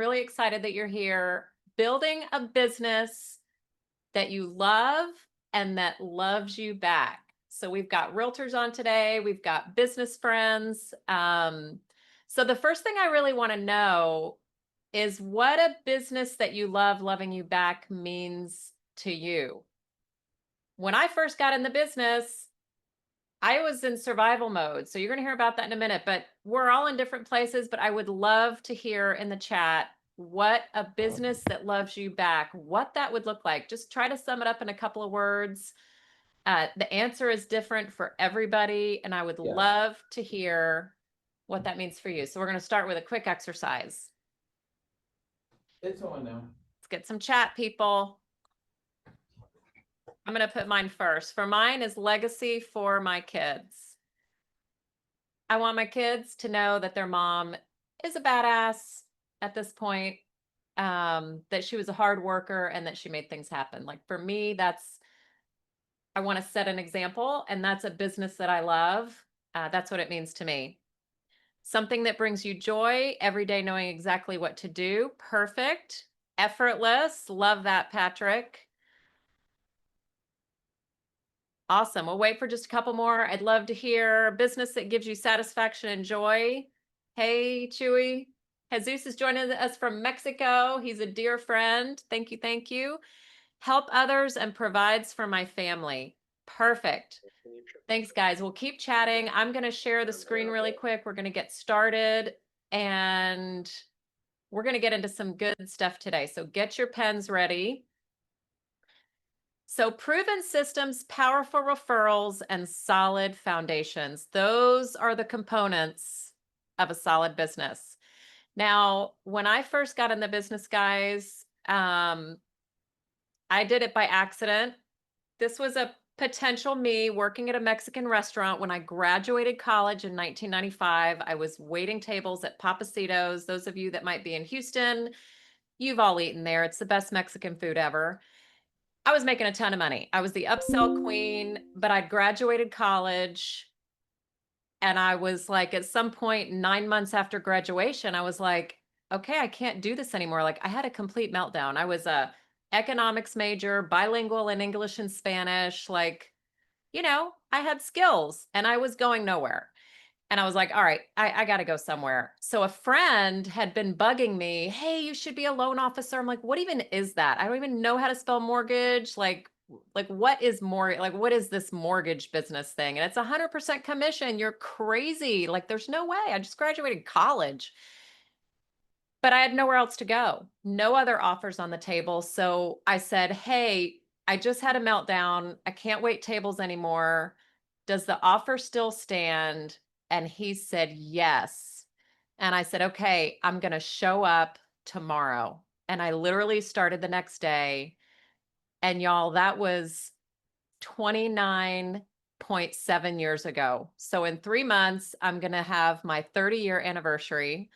Really excited that you're here. Building a business that you love and that loves you back. So we've got realtors on today. We've got business friends. So the first thing I really want to know is what a business that you love loving you back means to you. When I first got in the business, I was in survival mode. So you're going to hear about that in a minute, but we're all in different places. But I would love to hear in the chat what a business that loves you back, what that would look like. Just try to sum it up in a couple of words. The answer is different for everybody, and I would love to hear what that means for you. So we're going to start with a quick exercise. It's on now. Let's get some chat, people. I'm going to put mine first. For mine is legacy for my kids. I want my kids to know that their mom is a badass at this point, that she was a hard worker and that she made things happen. Like for me, I want to set an example, and that's a business that I love. That's what it means to me. Something that brings you joy every day, knowing exactly what to do. Perfect. Effortless. Love that, Patrick. Awesome. We'll wait for just a couple more. I'd love to hear business that gives you satisfaction and joy. Hey, Chewy. Jesus is joining us from Mexico. He's a dear friend. Thank you. Thank you. Help others and provides for my family. Perfect. Thanks, guys. We'll keep chatting. I'm going to share the screen really quick. We're going to get started and we're going to get into some good stuff today. So get your pens ready. So proven systems, powerful referrals, and solid foundations. Those are the components of a solid business. Now, when I first got in the business, guys, I did it by accident. This was a potential me working at a Mexican restaurant when I graduated college in 1995. I was waiting tables at Papacitos. Those of you that might be in Houston, you've all eaten there. It's the best Mexican food ever. I was making a ton of money. I was the upsell queen, but I'd graduated college. And I was like, at some point, 9 months after graduation, I was like, okay, I can't do this anymore. Like I had a complete meltdown. I was a economics major, bilingual in English and Spanish. Like, I had skills and I was going nowhere. And I was like, all right, I got to go somewhere. So a friend had been bugging me, hey, you should be a loan officer. I'm like, what even is that? I don't even know how to spell mortgage. Like what is what is this mortgage business thing? And it's 100% commission. You're crazy. Like there's no way. I just graduated college. But I had nowhere else to go. No other offers on the table. So I said, hey, I just had a meltdown. I can't wait tables anymore. Does the offer still stand? And he said, yes. And I said, okay, I'm going to show up tomorrow. And I literally started the next day. And y'all, that was 29.7 years ago. So in 3 months, I'm going to have my 30-year anniversary.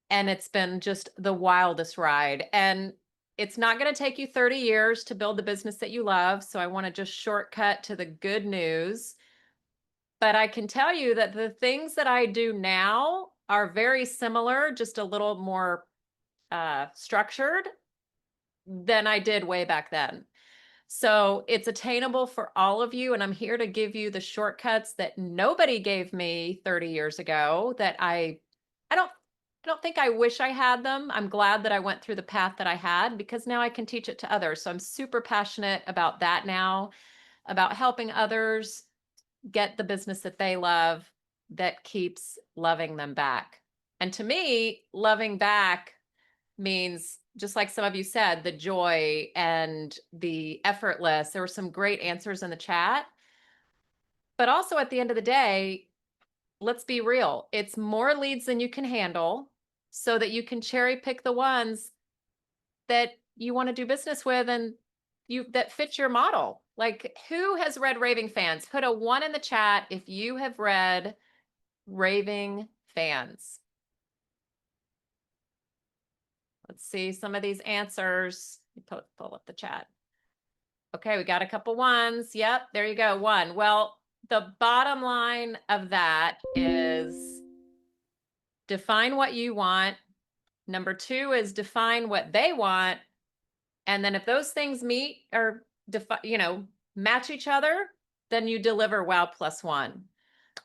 And it's been just the wildest ride. And it's not going to take you 30 years to build the business that you love. So I want to just shortcut to the good news. But I can tell you that the things that I do now are very similar, just a little more structured than I did way back then. So it's attainable for all of you. And I'm here to give you the shortcuts that nobody gave me 30 years ago that I don't think I wish I had them. I'm glad that I went through the path that I had because now I can teach it to others. So I'm super passionate about that now, about helping others get the business that they love that keeps loving them back. And to me, loving back means, just like some of you said, the joy and the effortless. There were some great answers in the chat. But also at the end of the day, let's be real. It's more leads than you can handle so that you can cherry pick the ones that you want to do business with and that fit your model. Like who has read Raving Fans? Put a 1 in the chat if you have read Raving Fans. Let's see some of these answers. Pull up the chat. Okay, we got a couple ones. Yep, there you go. 1. Well, the bottom line of that is define what you want, Number two is define what they want. And then if those things meet or match each other, then you deliver wow plus one.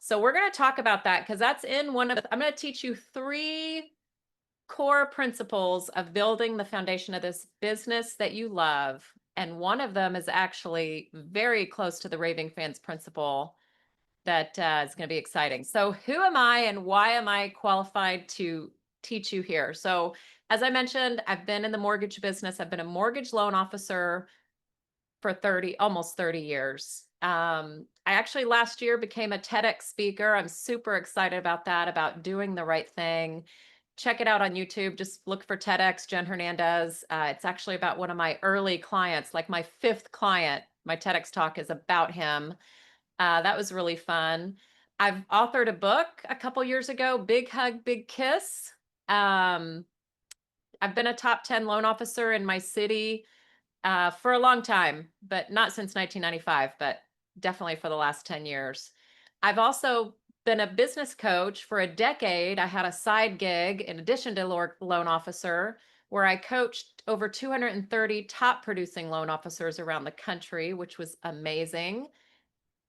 So we're going to talk about that because that's in I'm going to teach you three core principles of building the foundation of this business that you love. And one of them is actually very close to the raving fans principle that is going to be exciting. So who am I and why am I qualified to teach you here? So as I mentioned, I've been in the mortgage business. I've been a mortgage loan officer for almost 30 years. I actually last year became a TEDx speaker. I'm super excited about that, about doing the right thing. Check it out on YouTube. Just look for TEDx Jen Hernandez. It's actually about one of my early clients, like my fifth client. My TEDx talk is about him. That was really fun. I've authored a book a couple years ago, Big Hug, Big Kiss. Um, I've been a top 10 loan officer in my city for a long time, but not since 1995, but definitely for the last 10 years. I've also been a business coach for a decade. I had a side gig in addition to loan officer, where I coached over 230 top producing loan officers around the country, which was amazing.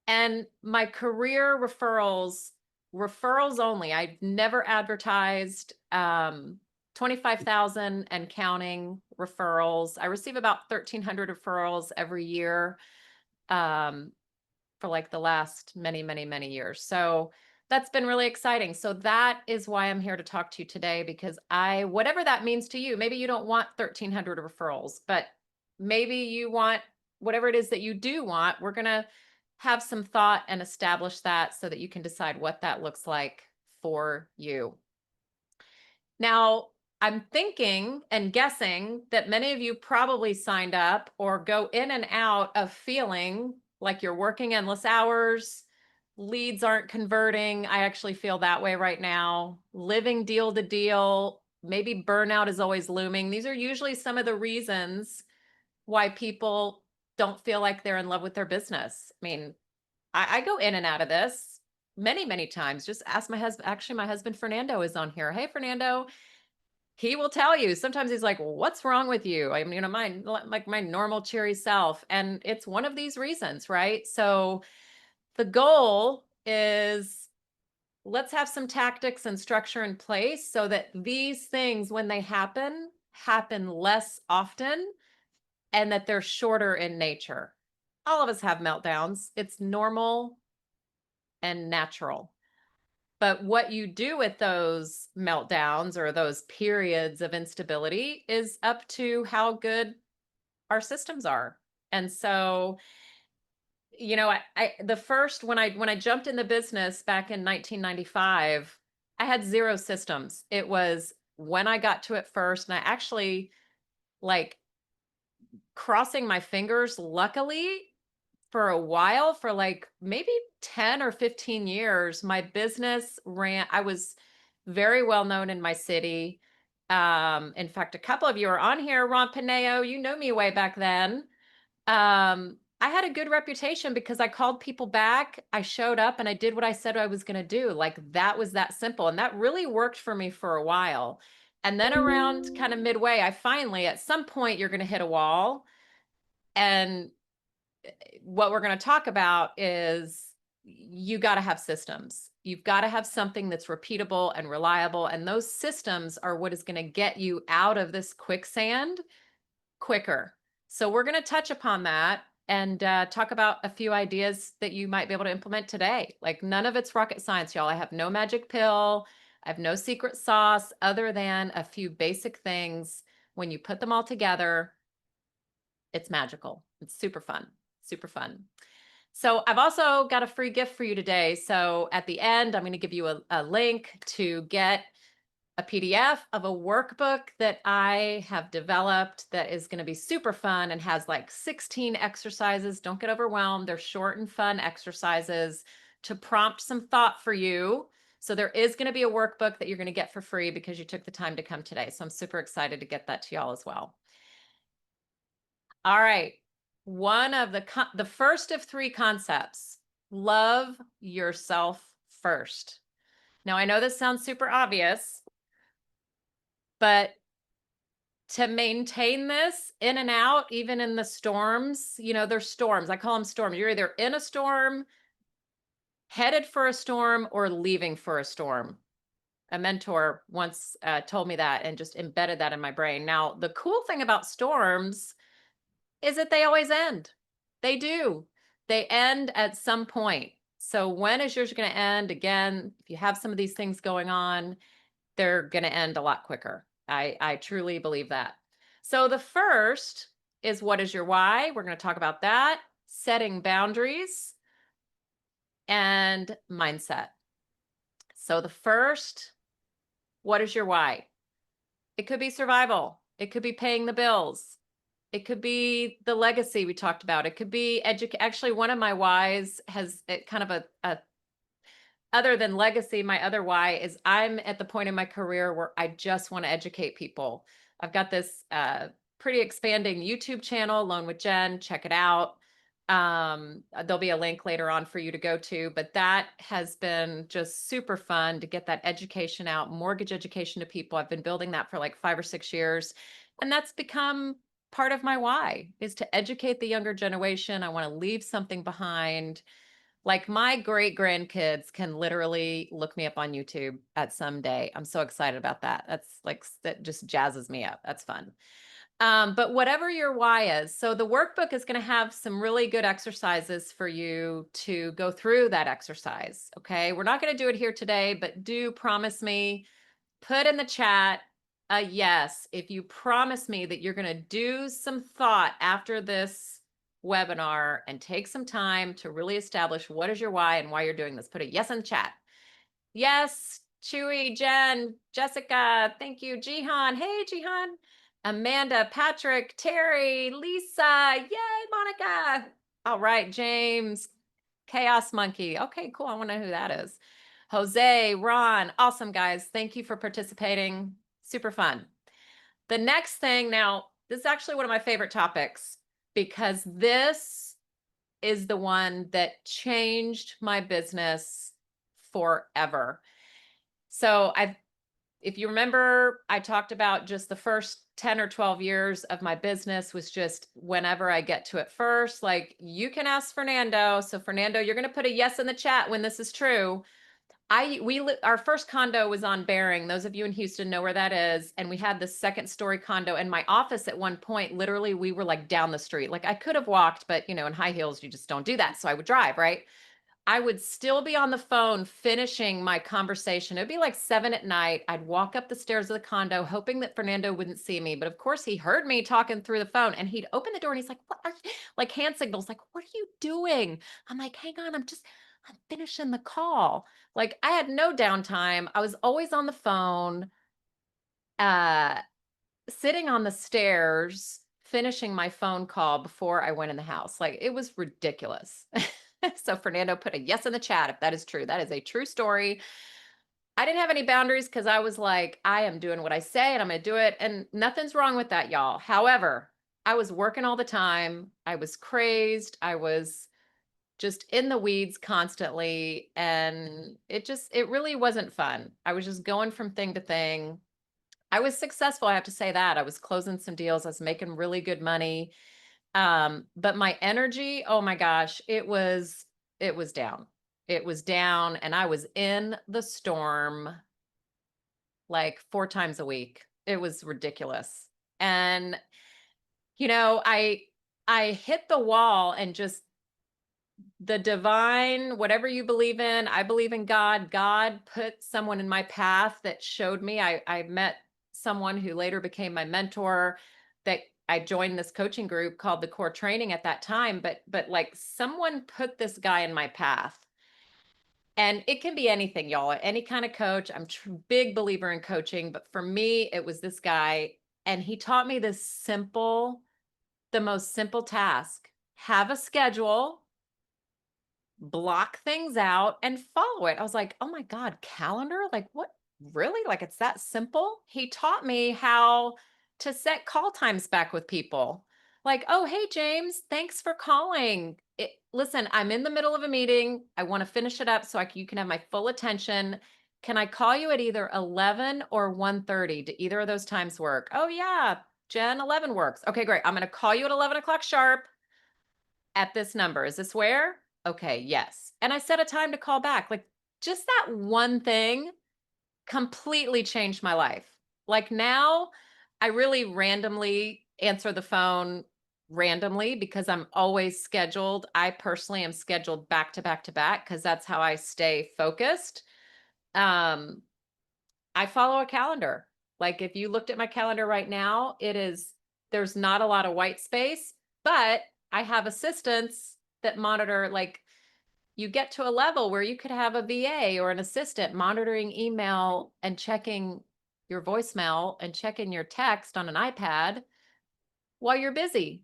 And my career referrals only. I've never advertised. 25,000 and counting referrals. I receive about 1,300 referrals every year for like the last many, many, many years. So that's been really exciting. So that is why I'm here to talk to you today, because whatever that means to you, maybe you don't want 1,300 referrals, but maybe you want whatever it is that you do want. We're going to have some thought and establish that so that you can decide what that looks like for you. Now, I'm thinking and guessing that many of you probably signed up or go in and out of feeling like you're working endless hours, leads aren't converting. I actually feel that way right now. Living deal to deal, maybe burnout is always looming. These are usually some of the reasons why people don't feel like they're in love with their business. I mean, I go in and out of this many, many times. Just ask my husband. Actually, my husband Fernando is on here. Hey, Fernando. He will tell you. Sometimes he's like, what's wrong with you? I mean, my normal cheery self. And it's one of these reasons, right? So the goal is, let's have some tactics and structure in place so that these things, when they happen less often and that they're shorter in nature. All of us have meltdowns. It's normal and natural. But what you do with those meltdowns or those periods of instability is up to how good our systems are. And so, the first when I jumped in the business back in 1995, I had zero systems. It was when I got to it first, and I actually like crossing my fingers, luckily, for a while, for like maybe 10 or 15 years, my business I was very well known in my city. In fact, a couple of you are on here. Ron Pineo, you know me way back then. I had a good reputation because I called people back. I showed up and I did what I said I was going to do. Like that was that simple. And that really worked for me for a while. And then around kind of midway, I finally, at some point, you're going to hit a wall. And what we're going to talk about is you got to have systems. You've got to have something that's repeatable and reliable. And those systems are what is going to get you out of this quicksand quicker. So we're going to touch upon that and talk about a few ideas that you might be able to implement today. Like none of it's rocket science, y'all. I have no magic pill. I have no secret sauce other than a few basic things. When you put them all together, it's magical. It's super fun. Super fun. So I've also got a free gift for you today. So at the end, I'm going to give you a link to get a PDF of a workbook that I have developed that is going to be super fun and has like 16 exercises. Don't get overwhelmed. They're short and fun exercises to prompt some thought for you. So there is going to be a workbook that you're going to get for free because you took the time to come today. So I'm super excited to get that to y'all as well. All right. One of the first of three concepts, love yourself first. Now, I know this sounds super obvious, But to maintain this in and out, even in the storms, there's storms. I call them storms. You're either in a storm, headed for a storm, or leaving for a storm. A mentor once told me that and just embedded that in my brain. Now, the cool thing about storms is that they always end. They do. They end at some point. So when is yours going to end? Again, if you have some of these things going on, they're going to end a lot quicker. I truly believe that. So the first is, what is your why? We're going to talk about that, setting boundaries, and mindset. So the first, what is your why? It could be survival. It could be paying the bills. It could be the legacy we talked about. It could be Actually, one of my whys has kind of a other than legacy. My other why is I'm at the point in my career where I just want to educate people. I've got this pretty expanding YouTube channel, Alone with Jen. Check it out. There'll be a link later on for you to go to, but that has been just super fun to get that education out, mortgage education to people. I've been building that for like 5 or 6 years, and that's become part of my why, is to educate the younger generation. I want to leave something behind. Like, my great grandkids can literally look me up on YouTube at some day. I'm so excited about that. That just jazzes me up. That's fun. But whatever your why is, so the workbook is going to have some really good exercises for you to go through that exercise. Okay. We're not going to do it here today, but do promise me, put in the chat a yes if you promise me that you're going to do some thought after this webinar and take some time to really establish what is your why and why you're doing this. Put a yes in the chat. Yes, Chewy, Jen, Jessica, thank you, Jihan. Hey, Jihan. Amanda, Patrick, Terry, Lisa, yay, Monica. All right, James, Chaos Monkey. Okay, cool. I want to know who that is. Jose, Ron, awesome, guys. Thank you for participating. Super fun. The next thing, now, this is actually one of my favorite topics, because this is the one that changed my business forever. So if you remember, I talked about just the first 10 or 12 years of my business was just whenever I get to it first. Like, you can ask Fernando. So Fernando, you're going to put a yes in the chat when this is true. Our first condo was on Bering. Those of you in Houston know where that is. And we had the second story condo, and my office at one point, literally, we were like down the street. Like, I could have walked, but in high heels, you just don't do that. So I would drive, right? I would still be on the phone finishing my conversation. It'd be like 7 at night. I'd walk up the stairs of the condo, hoping that Fernando wouldn't see me. But of course, he heard me talking through the phone, and he'd open the door and he's like, "What are you?" Like, hand signals, like, "What are you doing?" I'm like, "Hang on, I'm finishing the call." Like, I had no downtime. I was always on the phone, uh, sitting on the stairs, finishing my phone call before I went in the house. Like, it was ridiculous. So Fernando put a yes in the chat if that is true. That is a true story. I didn't have any boundaries because I was like, I am doing what I say and I'm going to do it. And nothing's wrong with that, y'all. However, I was working all the time. I was crazed. I was just in the weeds constantly. And it really wasn't fun. I was just going from thing to thing. I was successful. I have to say that. I was closing some deals. I was making really good money. But my energy, oh my gosh, it was down. It was down, and I was in the storm like 4 times a week. It was ridiculous. And I hit the wall, and just the divine, whatever you believe in, I believe in God. God put someone in my path that showed me. I met someone who later became my mentor, that I joined this coaching group called the Core Training at that time. But like, someone put this guy in my path. And it can be anything, y'all, any kind of coach. I'm big believer in coaching, but for me, it was this guy. And he taught me the most simple task: have a schedule, block things out, and follow it. I was like, oh my God, calendar? Like, what? Really? Like, it's that simple? He taught me how to set call times back with people. Like, oh, hey, James, thanks for calling. Listen, I'm in the middle of a meeting. I want to finish it up so you can have my full attention. Can I call you at either 11 or 1:30? Do either of those times work? Oh yeah, Jen, 11 works. Okay, great. I'm going to call you at 11 o'clock sharp at this number. Is this where? Okay, yes. And I set a time to call back. Like just that one thing completely changed my life. Like now I really randomly answer the phone randomly because I'm always scheduled. I personally am scheduled back to back to back because that's how I stay focused. Um, I follow a calendar. Like if you looked at my calendar right now, there's not a lot of white space, but I have assistants that monitor. Like you get to a level where you could have a VA or an assistant monitoring email and checking your voicemail and checking your text on an iPad while you're busy.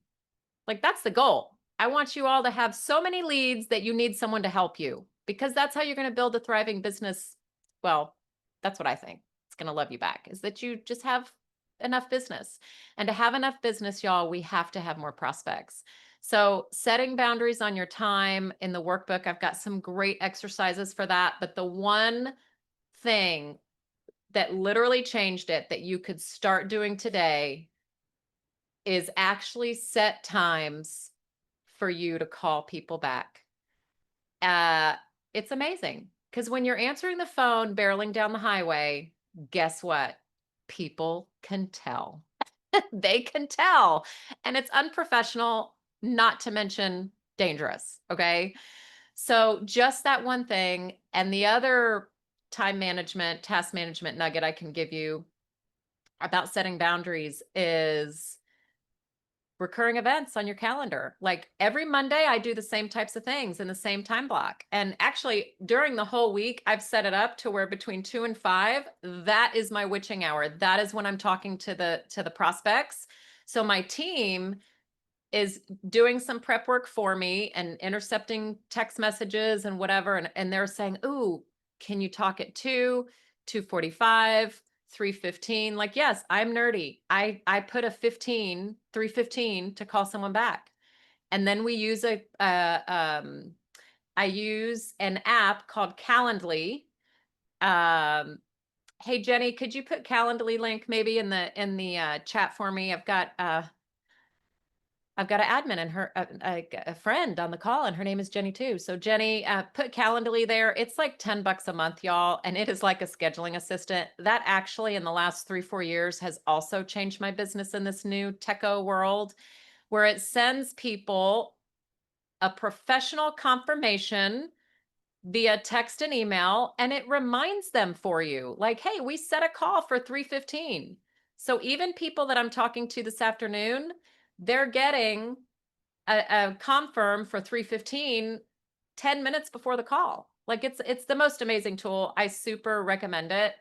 Like that's the goal. I want you all to have so many leads that you need someone to help you because that's how you're going to build a thriving business. Well, that's what I think. It's going to love you back is that you just have enough business. And to have enough business, y'all, we have to have more prospects. So, setting boundaries on your time in the workbook, I've got some great exercises for that. But the one thing that literally changed it that you could start doing today is actually set times for you to call people back. Uh, it's amazing because when you're answering the phone barreling down the highway, guess what? People can tell. They can tell. And it's unprofessional, not to mention dangerous. Okay. So just that one thing. And the other time management, task management nugget I can give you about setting boundaries is recurring events on your calendar. Like every Monday, I do the same types of things in the same time block. And actually, during the whole week, I've set it up to where between 2 and 5, that is my witching hour. That is when I'm talking to the prospects. So my team is doing some prep work for me and intercepting text messages and whatever. And they're saying, "Ooh, can you talk at 2, 2:45, 3:15?" Like, yes, I'm nerdy. I put a 3:15 to call someone back. And then we use I use an app called Calendly. Um, hey Jenny, could you put Calendly link maybe in the chat for me? I've got an admin and a friend on the call, and her name is Jenny too. So Jenny, put Calendly there. It's like $10 a month, y'all, and it is like a scheduling assistant. That actually, in the last 3-4 years, has also changed my business in this new techo world, where it sends people a professional confirmation via text and email, and it reminds them for you, like, "Hey, we set a call for 3:15." So even people that I'm talking to this afternoon, they're getting a confirm for 3:15 10 minutes before the call. Like it's the most amazing tool. I super recommend it.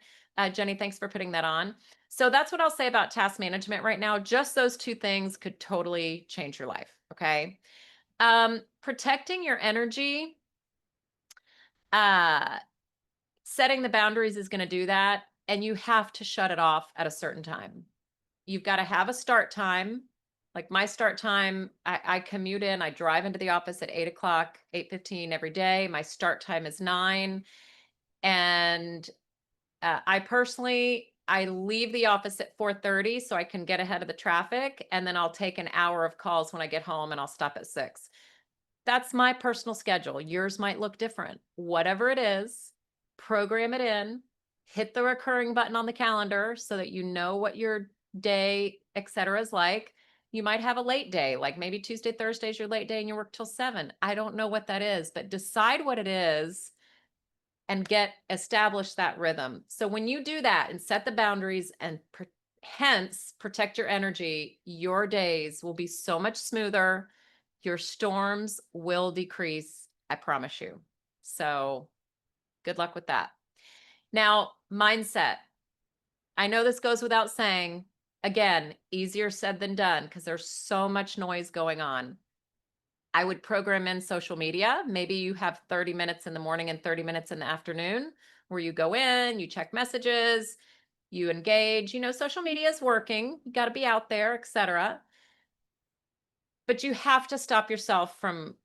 Jenny, thanks for putting that on. So that's what I'll say about task management right now. Just those two things could totally change your life. Okay. Protecting your energy, uh, setting the boundaries is going to do that. And you have to shut it off at a certain time. You've got to have a start time. Like my start time, I commute in, I drive into the office at 8 o'clock, 8:15 every day. My start time is 9. And I leave the office at 4:30 so I can get ahead of the traffic. And then I'll take an hour of calls when I get home and I'll stop at 6. That's my personal schedule. Yours might look different. Whatever it is, program it in, hit the recurring button on the calendar so that you know what your day, et cetera, is like. You might have a late day, like maybe Tuesday, Thursday is your late day and you work till 7. I don't know what that is, but decide what it is and establish that rhythm. So when you do that and set the boundaries and hence protect your energy, your days will be so much smoother. Your storms will decrease, I promise you. So good luck with that. Now, mindset. I know this goes without saying. Again, easier said than done because there's so much noise going on. I would program in social media. Maybe you have 30 minutes in the morning and 30 minutes in the afternoon where you go in, you check messages, you engage. Social media is working. You got to be out there, etc. But you have to stop yourself from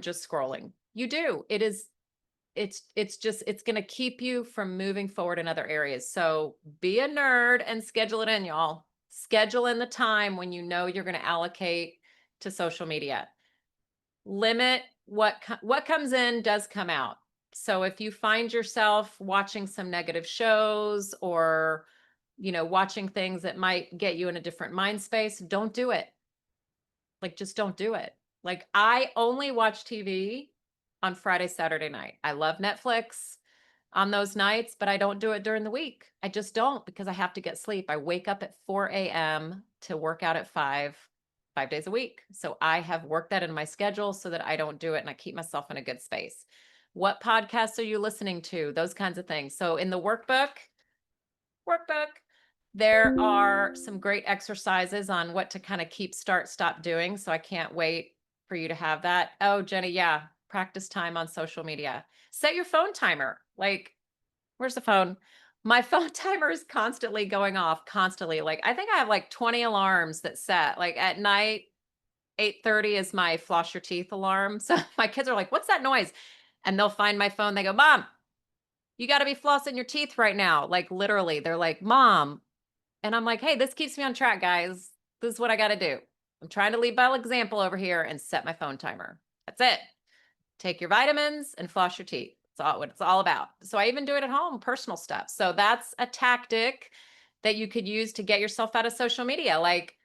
just scrolling. You do. it's going to keep you from moving forward in other areas. So be a nerd and schedule it in, y'all. Schedule in the time when you know you're going to allocate to social media. Limit what comes in does come out. So if you find yourself watching some negative shows or watching things that might get you in a different mind space, don't do it. Like, just don't do it. Like, I only watch TV on Friday, Saturday night. I love Netflix on those nights, but I don't do it during the week. I just don't, because I have to get sleep. I wake up at 4 a.m. to work out at 5 days a week. So I have worked that in my schedule so that I don't do it and I keep myself in a good space. What podcasts are you listening to? Those kinds of things. So in the workbook, there are some great exercises on what to kind of keep, start, stop doing. So I can't wait for you to have that. Oh, Jenny, yeah. Practice time on social media. Set your phone timer. Like, where's the phone? My phone timer is constantly going off, constantly. Like, I think I have like 20 alarms that set. Like at night, 8:30 is my floss your teeth alarm. So my kids are like, what's that noise? And they'll find my phone. They go, Mom, you got to be flossing your teeth right now. Like, literally, they're like, Mom. And I'm like, hey, this keeps me on track, guys. This is what I got to do. I'm trying to lead by example over here and set my phone timer. That's it. Take your vitamins and floss your teeth. That's all what it's all about. So I even do it at home, personal stuff. So that's a tactic that you could use to get yourself out of social media. Like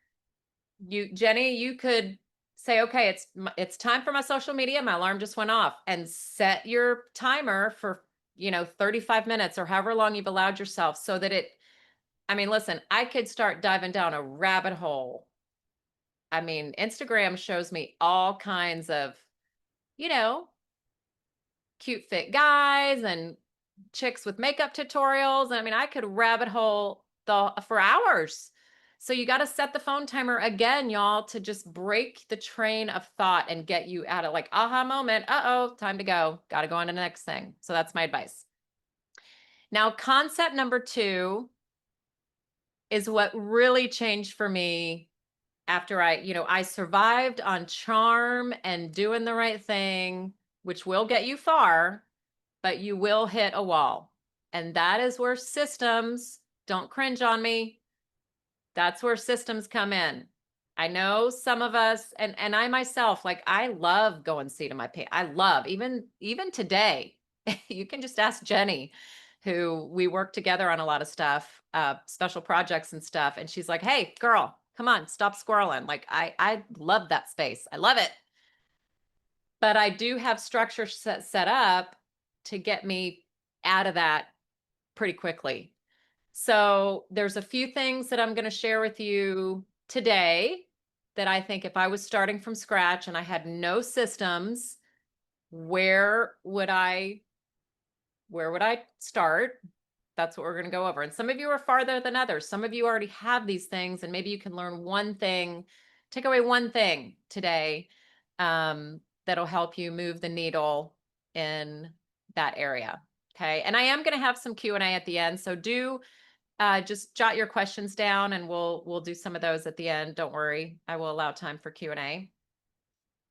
Jenny, you could say, okay, it's time for my social media. My alarm just went off, and set your timer for 35 minutes or however long you've allowed yourself, so that I mean, listen, I could start diving down a rabbit hole. I mean, Instagram shows me all kinds of, you know, cute fit guys and chicks with makeup tutorials. And I mean, I could rabbit hole for hours. So you got to set the phone timer again, y'all, to just break the train of thought and get you out of like aha moment. Uh-oh, time to go. Got to go on to the next thing. So that's my advice. Now, concept number 2 is what really changed for me after I survived on charm and doing the right thing, which will get you far, but you will hit a wall. And that is where systems, don't cringe on me, that's where systems come in. I know some of us, and I myself, like, I love going seat of my pants. I love, even today, you can just ask Jenny, who we work together on a lot of stuff, special projects and stuff. And she's like, hey, girl, come on, stop squirreling. Like, I love that space. I love it. But I do have structure set up to get me out of that pretty quickly. So there's a few things that I'm going to share with you today that I think if I was starting from scratch and I had no systems, where would I start? That's what we're going to go over. And some of you are farther than others. Some of you already have these things, and maybe you can learn one thing, take away one thing today, that'll help you move the needle in that area. Okay. And I am going to have some Q&A at the end. So do just jot your questions down, and we'll do some of those at the end. Don't worry. I will allow time for Q&A.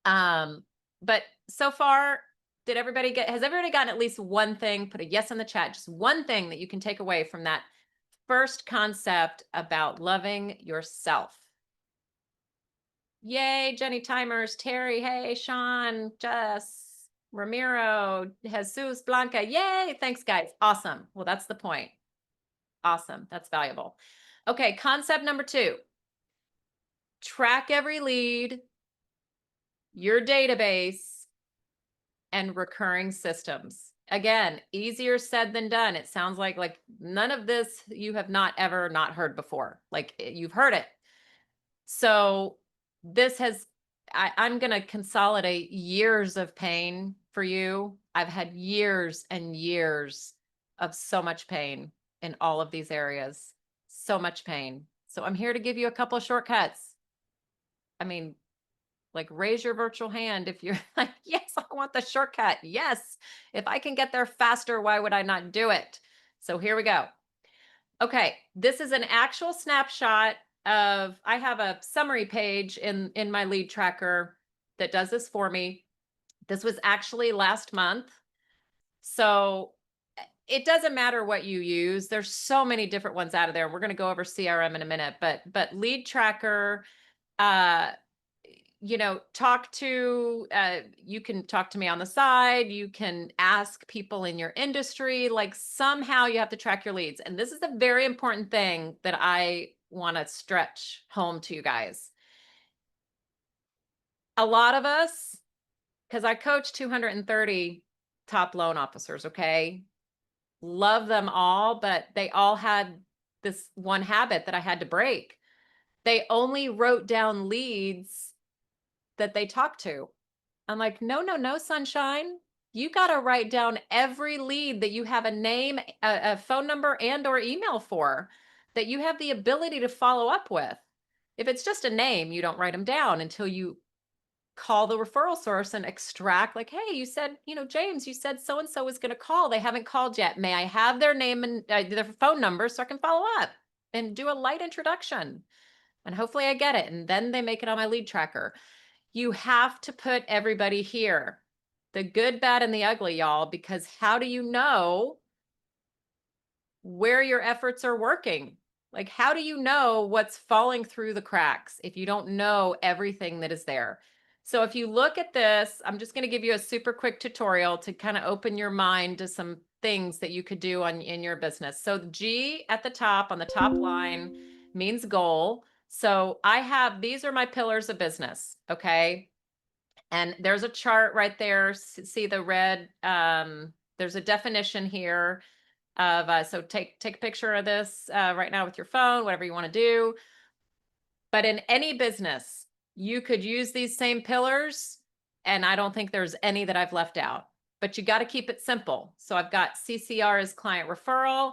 But so far, has everybody gotten at least one thing? Put a yes in the chat. Just one thing that you can take away from that first concept about loving yourself. Yay, Jenny Timers, Terry, hey, Sean, Jess, Ramiro, Jesus, Blanca. Yay, thanks, guys. Awesome. Well, that's the point. Awesome. That's valuable. Okay, concept number 2. Track every lead, your database, and recurring systems. Again, easier said than done. It sounds like none of this you have not ever not heard before. Like, you've heard it. So I'm going to consolidate years of pain for you. I've had years and years of so much pain in all of these areas. So much pain. So I'm here to give you a couple of shortcuts. I mean, like, raise your virtual hand if you're like, yes, I want the shortcut. Yes. If I can get there faster, why would I not do it? So here we go. Okay. This is an actual snapshot of, I have a summary page in my lead tracker that does this for me. This was actually last month. So it doesn't matter what you use. There's so many different ones out of there. We're going to go over CRM in a minute, but lead tracker, uh, talk to, you can talk to me on the side. You can ask people in your industry, like somehow you have to track your leads. And this is a very important thing that I want to stretch home to you guys. A lot of us, because I coach 230 top loan officers, okay? Love them all, but they all had this one habit that I had to break. They only wrote down leads that they talked to. I'm like, no, no, no, sunshine. You got to write down every lead that you have a name, a phone number, and or email for, that you have the ability to follow up with. If it's just a name, you don't write them down until you call the referral source and extract, like, hey, you said, James, you said so and so was going to call. They haven't called yet. May I have their name and their phone number so I can follow up and do a light introduction? And hopefully I get it. And then they make it on my lead tracker. You have to put everybody here, the good, bad, and the ugly, y'all, because how do you know where your efforts are working? Like, how do you know what's falling through the cracks if you don't know everything that is there? So if you look at this, I'm just going to give you a super quick tutorial to kind of open your mind to some things that you could do in your business. So the G at the top on the top line means goal. So these are my pillars of business. Okay. And there's a chart right there. See the red, there's a definition here of, so take a picture of this right now with your phone, whatever you want to do. But in any business, you could use these same pillars, and I don't think there's any that I've left out. But you got to keep it simple. So I've got CCR as client referral,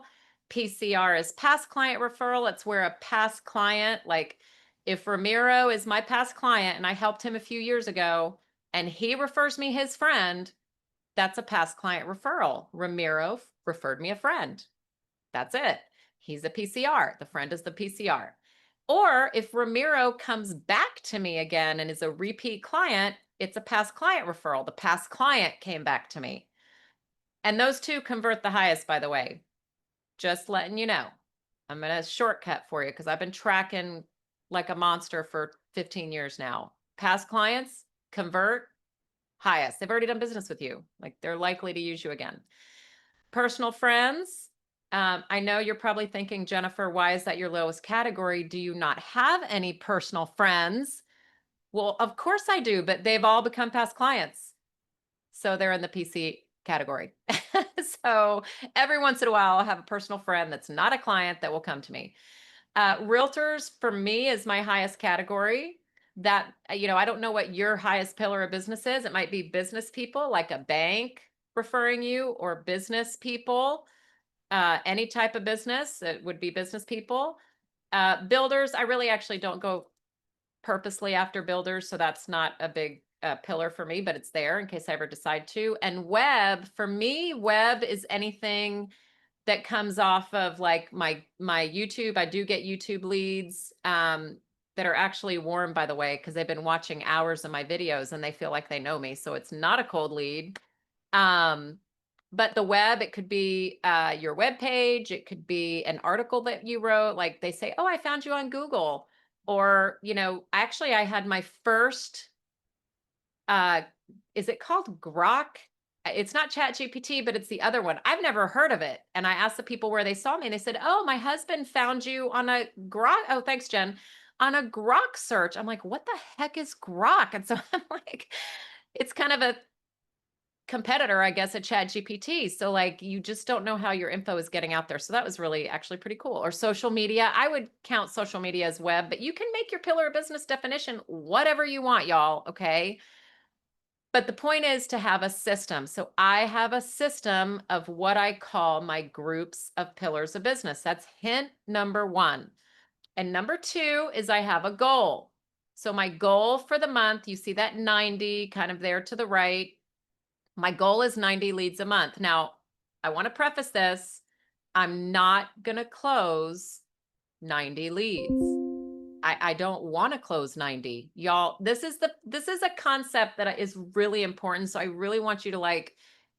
PCR as past client referral. It's where a past client, like if Ramiro is my past client and I helped him a few years ago and he refers me his friend, that's a past client referral. Ramiro referred me a friend. That's it. He's a PCR. The friend is the PCR. Or if Ramiro comes back to me again and is a repeat client, it's a past client referral. The past client came back to me. And those two convert the highest, by the way. Just letting you know. I'm going to shortcut for you because I've been tracking like a monster for 15 years now. Past clients convert highest. They've already done business with you. Like they're likely to use you again. Personal friends. I know you're probably thinking, Jennifer, why is that your lowest category? Do you not have any personal friends? Well, of course I do, but they've all become past clients. So they're in the PC category. So every once in a while, I'll have a personal friend that's not a client that will come to me. Realtors for me is my highest category. That, I don't know what your highest pillar of business is. It might be business people, like a bank referring you, or business people, any type of business. It would be business people. Builders, I really actually don't go purposely after builders, so that's not a big pillar for me, but it's there in case I ever decide to. And web, for me, web is anything that comes off of like my YouTube. I do get YouTube leads that are actually warm, by the way, because they've been watching hours of my videos and they feel like they know me. So it's not a cold lead. But the web, it could be your web page. It could be an article that you wrote. Like they say, oh, I found you on Google. Or, actually I had my first, is it called Grok? It's not Chat GPT, but it's the other one. I've never heard of it. And I asked the people where they saw me and they said, oh, my husband found you on a Grok. Oh, thanks, Jen. On a Grok search. I'm like, what the heck is Grok? And so I'm like, it's kind of a competitor, I guess, at Chat GPT. So like, you just don't know how your info is getting out there. So that was really actually pretty cool. Or social media. I would count social media as web, but you can make your pillar of business definition whatever you want, y'all. Okay. But the point is to have a system. So I have a system of what I call my groups of pillars of business. That's hint number one. And number two is I have a goal. So my goal for the month, you see that 90 kind of there to the right. My goal is 90 leads a month. Now, I want to preface this. I'm not going to close 90 leads. I don't want to close 90. Y'all, this is a concept that is really important. So I really want you to like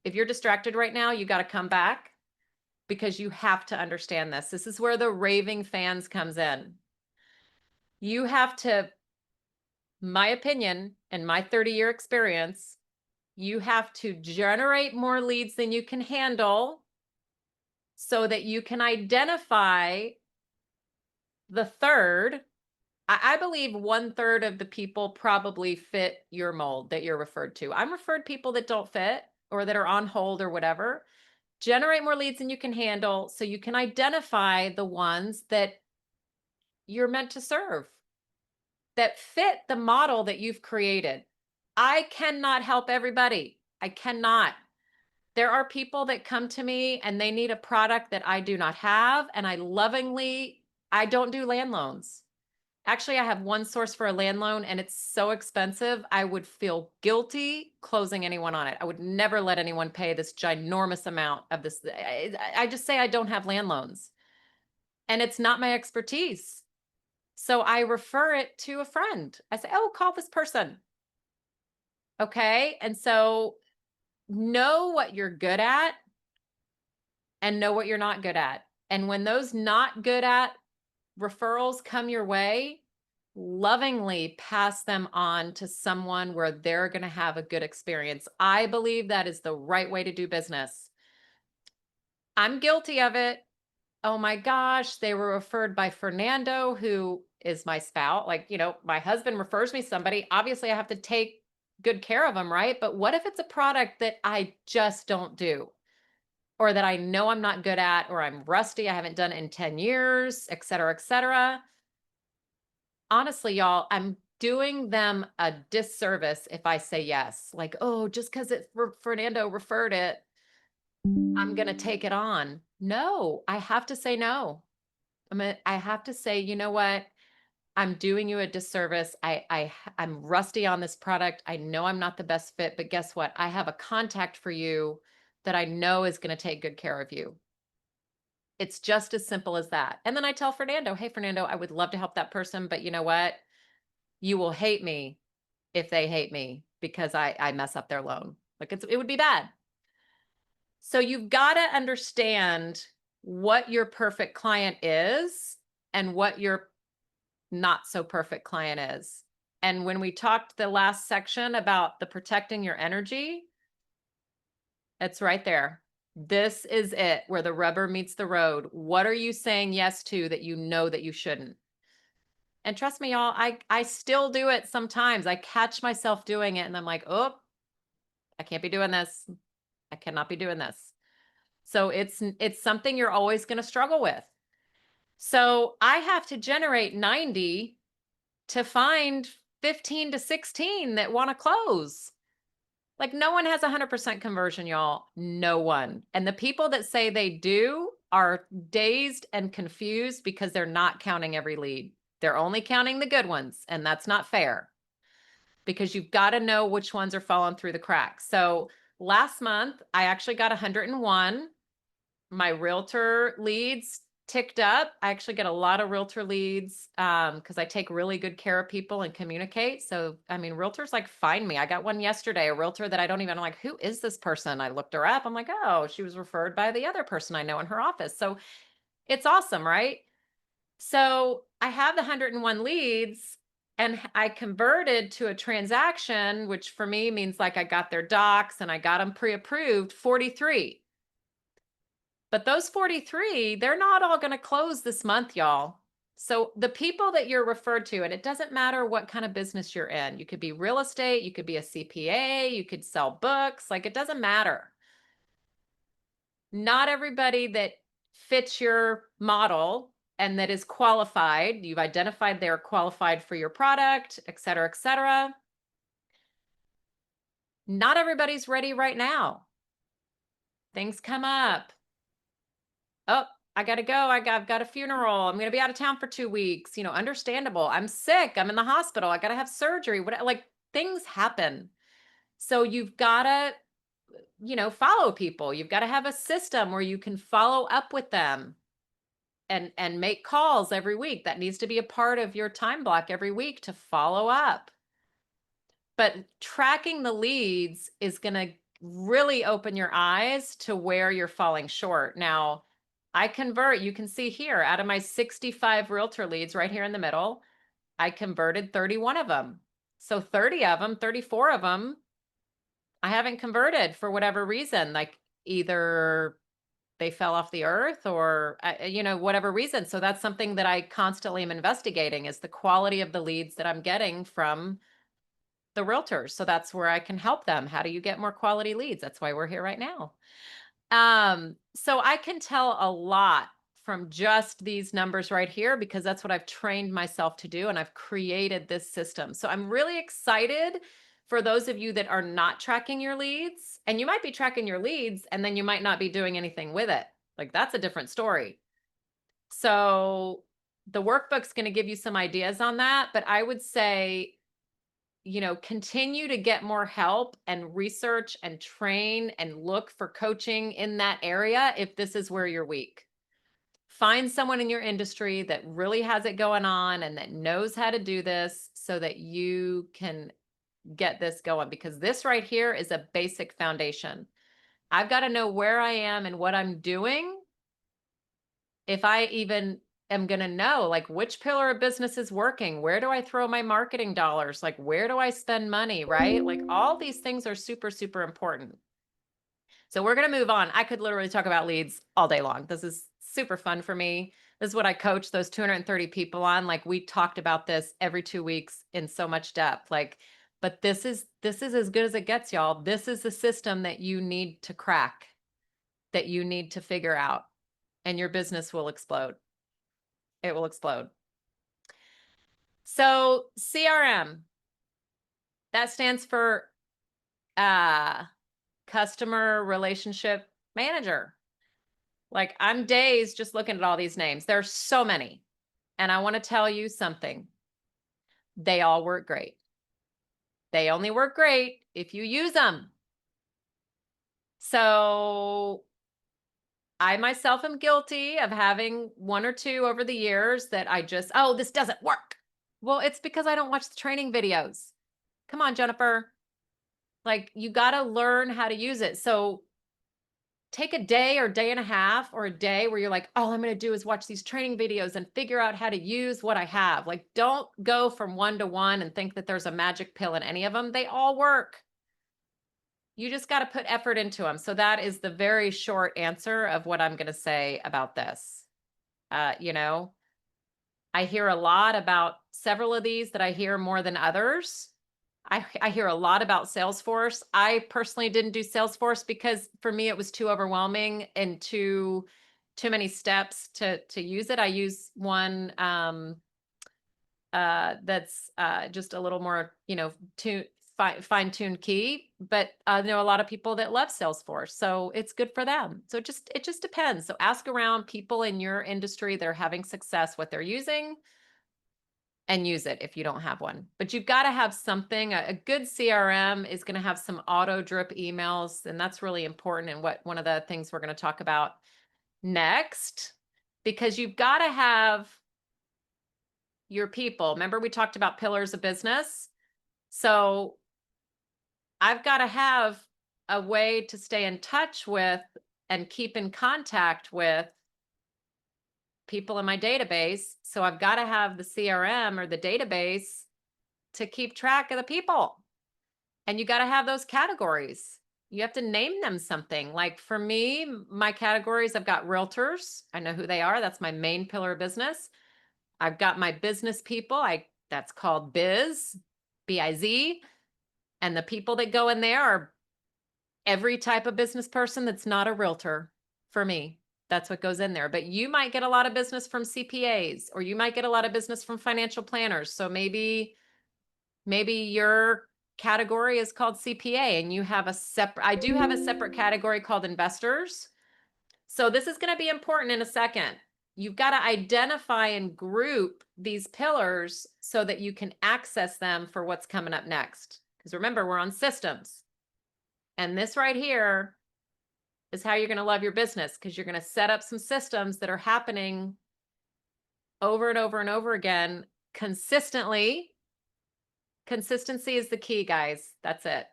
if you're distracted right now, you got to come back because you have to understand this. This is where the raving fans comes in. You have to, my opinion and my 30-year experience, you have to generate more leads than you can handle so that you can identify the third. I believe 1/3 of the people probably fit your mold that you're referred to. I'm referred people that don't fit or that are on hold or whatever. Generate more leads than you can handle so you can identify the ones that you're meant to serve, that fit the model that you've created. I cannot help everybody. I cannot. There are people that come to me and they need a product that I do not have. And I don't do land loans. Actually, I have one source for a land loan and it's so expensive. I would feel guilty closing anyone on it. I would never let anyone pay this ginormous amount of this. I just say I don't have land loans and it's not my expertise. So I refer it to a friend. I say, oh, call this person. Okay. And so know what you're good at and know what you're not good at. And when those not good at referrals come your way, lovingly pass them on to someone where they're going to have a good experience. I believe that is the right way to do business. I'm guilty of it. Oh my gosh, they were referred by Fernando, who is my spouse. Like, my husband refers me somebody. Obviously, I have to take good care of them, right? But what if it's a product that I just don't do? Or that I know I'm not good at, or I'm rusty, I haven't done it in 10 years, et cetera, et cetera. Honestly, y'all, I'm doing them a disservice if I say yes. Like, oh, just because Fernando referred it, I'm going to take it on. No, I have to say no. I have to say, you know what? I'm doing you a disservice. I'm rusty on this product. I know I'm not the best fit, but guess what? I have a contact for you that I know is going to take good care of you. It's just as simple as that. And then I tell Fernando, hey, Fernando, I would love to help that person, but you know what? You will hate me if they hate me because I mess up their loan. Like it would be bad. So you've got to understand what your perfect client is and what your not so perfect client is. And when we talked the last section about the protecting your energy, it's right there. This is it, where the rubber meets the road. What are you saying yes to that you know that you shouldn't? And trust me, y'all, I still do it sometimes. I catch myself doing it and I'm like, oh, I can't be doing this. I cannot be doing this. So it's something you're always going to struggle with. So I have to generate 90 to find 15 to 16 that want to close. Like no one has 100% conversion, y'all. No one. And the people that say they do are dazed and confused because they're not counting every lead. They're only counting the good ones, and that's not fair because you've got to know which ones are falling through the cracks. So last month, I actually got 101. My realtor leads ticked up. I actually get a lot of realtor leads because I take really good care of people and communicate. So, I mean, realtors like find me. I got one yesterday, a realtor that I don't even, I'm like, who is this person? I looked her up. I'm like, oh, she was referred by the other person I know in her office. So it's awesome, right? So I have the 101 leads and I converted to a transaction, which for me means like I got their docs and I got them pre-approved, 43. But those 43, they're not all going to close this month, y'all. So the people that you're referred to, and it doesn't matter what kind of business you're in. You could be real estate, you could be a CPA, you could sell books, like it doesn't matter. Not everybody that fits your model and that is qualified, you've identified they're qualified for your product, et cetera, et cetera. Not everybody's ready right now. Things come up. Oh, I got to go. I've got a funeral. I'm going to be out of town for 2 weeks. Understandable. I'm sick. I'm in the hospital. I got to have surgery. Like things happen. So you've got to, follow people. You've got to have a system where you can follow up with them and make calls every week. That needs to be a part of your time block every week to follow up. But tracking the leads is going to really open your eyes to where you're falling short. Now, I convert, you can see here, out of my 65 realtor leads right here in the middle, I converted 31 of them. So 30 of them, 34 of them, I haven't converted for whatever reason. Like either they fell off the earth or, whatever reason. So that's something that I constantly am investigating is the quality of the leads that I'm getting from the realtors. So that's where I can help them. How do you get more quality leads? That's why we're here right now. So I can tell a lot from just these numbers right here because that's what I've trained myself to do and I've created this system. So I'm really excited for those of you that are not tracking your leads, and you might be tracking your leads and then you might not be doing anything with it. Like that's a different story. So the workbook's going to give you some ideas on that, but I would say continue to get more help and research and train and look for coaching in that area if this is where you're weak. Find someone in your industry that really has it going on and that knows how to do this so that you can get this going, because this right here is a basic foundation. I've got to know where I am and what I'm doing if I even am going to know like which pillar of business is working, where do I throw my marketing dollars, like where do I spend money, right? Like all these things are super, super important. So we're going to move on. I could literally talk about leads all day long. This is super fun for me. This is what I coach those 230 people on. Like we talked about this every 2 weeks in so much depth. Like, but this is as good as it gets, y'all. This is the system that you need to crack, that you need to figure out, and your business will explode. It will explode. So CRM, that stands for customer relationship manager. Like I'm dazed just looking at all these names. There's so many. And I want to tell you something. They all work great. They only work great if you use them. So I myself am guilty of having one or two over the years that I just, oh, this doesn't work. Well, it's because I don't watch the training videos. Come on, Jennifer. Like you got to learn how to use it. So take a day or day and a half or a day where you're like, all I'm going to do is watch these training videos and figure out how to use what I have. Like don't go from one to one and think that there's a magic pill in any of them. They all work. You just got to put effort into them. So that is the very short answer of what I'm going to say about this. I hear a lot about several of these that I hear more than others. I hear a lot about Salesforce. I personally didn't do Salesforce because for me it was too overwhelming and too many steps to use it. I use one that's just a little more, fine-tuned key. But I know a lot of people that love Salesforce, so it's good for them. So it just depends. So ask around people in your industry that are having success, what they're using, and use it if you don't have one. But you've got to have something. A good CRM is going to have some auto drip emails, and that's really important, and what one of the things we're going to talk about next, because you've got to have your people. Remember we talked about pillars of business? So I've got to have a way to stay in touch with and keep in contact with people in my database. So I've got to have the CRM or the database to keep track of the people. And you got to have those categories. You have to name them something. Like for me, my categories, I've got realtors. I know who they are. That's my main pillar of business. I've got my business people. That's called biz. And the people that go in there are every type of business person that's not a realtor for me. That's what goes in there. But you might get a lot of business from CPAs, or you might get a lot of business from financial planners. So maybe your category is called CPA and you have I do have a separate category called investors. So this is going to be important in a second. You've got to identify and group these pillars so that you can access them for what's coming up next. Because remember, we're on systems. And this right here is how you're going to love your business, because you're going to set up some systems that are happening over and over and over again consistently. Consistency is the key, guys. That's it.